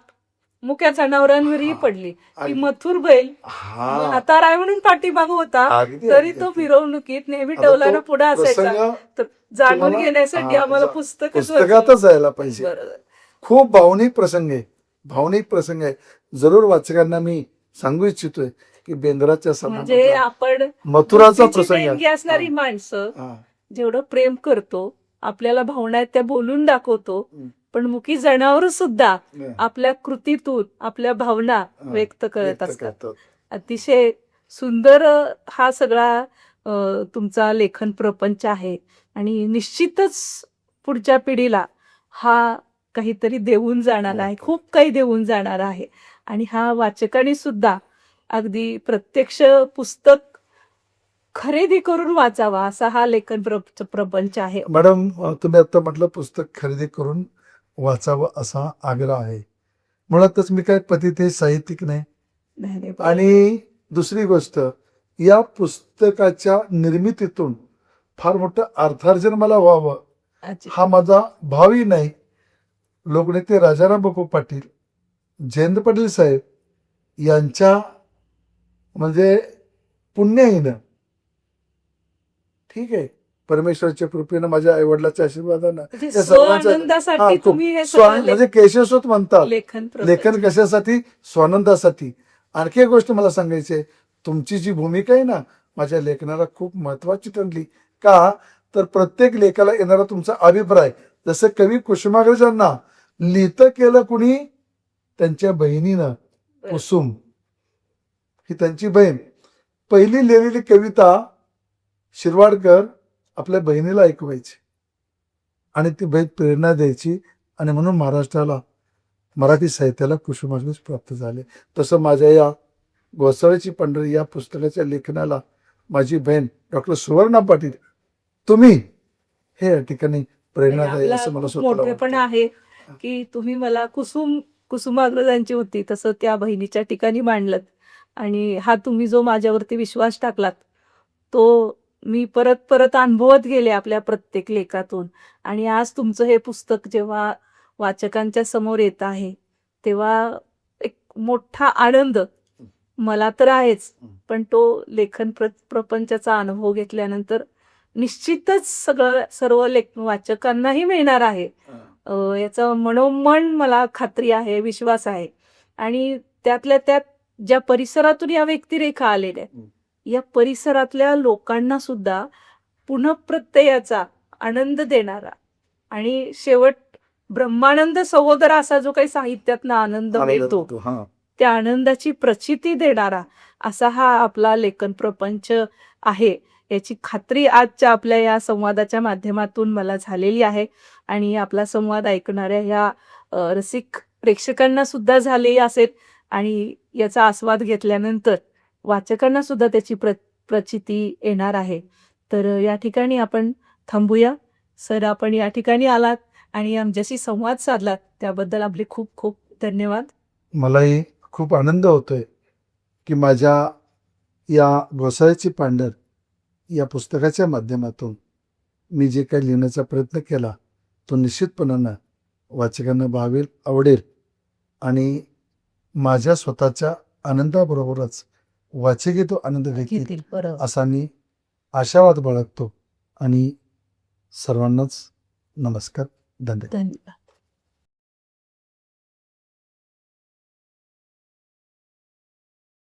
मुक्या जनावरांवरही हा. पडली की अगदी. मथुर बैल हा हाताराय म्हणून पाठीमाग होता, अगदी, तरी अगदी, तो अगदी. मिरवणुकीत नेहमी आता टवलानं तो पुढे असायचा. प्रसंग तर जाणून तुम्हाला- घेण्यासाठी हा, आम्हाला पुस्तकातच जायला पाहिजे. बरोबर. खूप भावनिक प्रसंग आहे. जरूर वाचकांना मी सांगू इच्छितोय की बेंद्राच्या म्हणजे सणाला आपण मथुराचा बुद्धीची प्रसंग देणगी आहे. असणारी हा, माणसं हा, जेवढं प्रेम करतो, आपल्याला भावना आहेत त्या बोलून दाखवतो, हम्म. पण मुकी जनावर सुद्धा हा, आपल्या कृतीतून आपल्या भावना हा, व्यक्त करत व्यक्त असतात. करतात. अतिशय सुंदर हा सगळा तुमचा लेखन प्रपंच आहे आणि निश्चितच पुढच्या पिढीला हा काहीतरी देऊन जाणार आहे, खूप काही देऊन जाणार आहे. आणि हा वाचकांनी सुद्धा अगदी प्रत्यक्ष पुस्तक खरेदी करून वाचावा असा हा लेखन प्रपंच आहे. मॅडम, तुम्ही आता म्हटलं पुस्तक खरेदी करून वाचावं असा आग्रह आहे. मुळातच मी काय पतिते साहित्यिक नाही. नाही, नाही, आणि दुसरी गोष्ट, या पुस्तकाच्या निर्मितीतून फार मोठं अर्थार्जन मला व्हावं अच्छा. हा माझा भावही नाही. लोकनेते राजाराम बापू पाटील, जयंत पाटील साहेब यांच्या म्हणजे पुण्याईनं, ठीक आहे, परमेश्वराच्या कृपेनं, माझ्या आईवडिलाच्या आशीर्वादानं, म्हणजे या सर्वांच्या- स्वानंदासाठी हा, खूप. तुम्ही हे सगळं म्हणजे केशवसूत म्हणतात. लेखन लेखन कशासाठी? स्वानंदासाठी. आणखी एक गोष्ट मला सांगायची आहे, तुमची जी भूमिका आहे ना माझ्या लेखनाला खूप महत्वाची ठरली. का तर प्रत्येक लेखाला येणारा तुमचा अभिप्राय, जसं कवी कुसुमाग्रजांना लिहितं केलं कुणी, त्यांच्या बहिणीनं, कुसुम ही त्यांची बहीण. पहिली लिहिलेली कविता शिरवाडकर आपल्या बहिणीला ऐकवायची आणि ती बहीण प्रेरणा द्यायची आणि म्हणून महाराष्ट्राला, मराठी साहित्याला कुसुमाग्रज प्राप्त झाले. तसं माझ्या या गोसाव्याची पंढरी या पुस्तकाच्या लेखनाला माझी बहीण डॉक्टर सुवर्णा पाटील, तुम्ही हे या ठिकाणी प्रेरणादायी असं मला स्वतःला मोठे पण वाटतं. आहे की तुम्ही मला कुसुमाग्रजांची होती तसं त्या बहिणीच्या ठिकाणी मांडलं. आणि हा तुम्ही जो माझ्यावरती विश्वास टाकलात तो मी परत परत अनुभवत गेले आपल्या प्रत्येक लेखातून. आणि आज तुमचं हे पुस्तक जेव्हा वाचकांच्या समोर येत आहे तेव्हा एक मोठा आनंद मला तर आहेच, पण तो लेखन प्रपंचाचा अनुभव घेतल्यानंतर निश्चितच सर्व वाचकांनाही मिळणार आहे. याचा मनोमन मला खात्री आहे, विश्वास आहे. आणि त्यातल्या त्यात ज्या परिसरातून या व्यक्तिरेखा आलेल्या आहेत, या परिसरातल्या लोकांना सुद्धा पुनःप्रत्ययाचा आनंद देणारा आणि शेवट ब्रह्मानंद सहोदरा असा जो काही साहित्यातनं आनंद मिळतो, त्या आनंदाची प्रचिती देणारा असा हा आपला लेखन प्रपंच आहे, याची खात्री आजच्या आपल्या या संवादाच्या माध्यमातून मला झालेली आहे. आणि आपला संवाद ऐकणाऱ्या ह्या रसिक प्रेक्षकांना सुद्धा झालेली असेल आणि याचा आस्वाद घेतल्यानंतर वाचकांना सुद्धा त्याची प्रचिती येणार आहे. तर या ठिकाणी आपण थांबूया. सर, आपण या ठिकाणी आलात आणि आमच्याशी संवाद साधलात त्याबद्दल आपले खूप खूप धन्यवाद. मलाही खूप आनंद होतोय की माझ्या या घोसाळ्याची पांढर या पुस्तकाच्या माध्यमातून मी जे काही लिहिण्याचा प्रयत्न केला तो निश्चितपणानं वाचकांना भावेल, आवडेल आणि माझ्या स्वतःच्या आनंदाबरोबरच वाचकही तो आनंद घेतील असा मी आशावाद बाळगतो. आणि सर्वांनाच नमस्कार, धन्यवाद.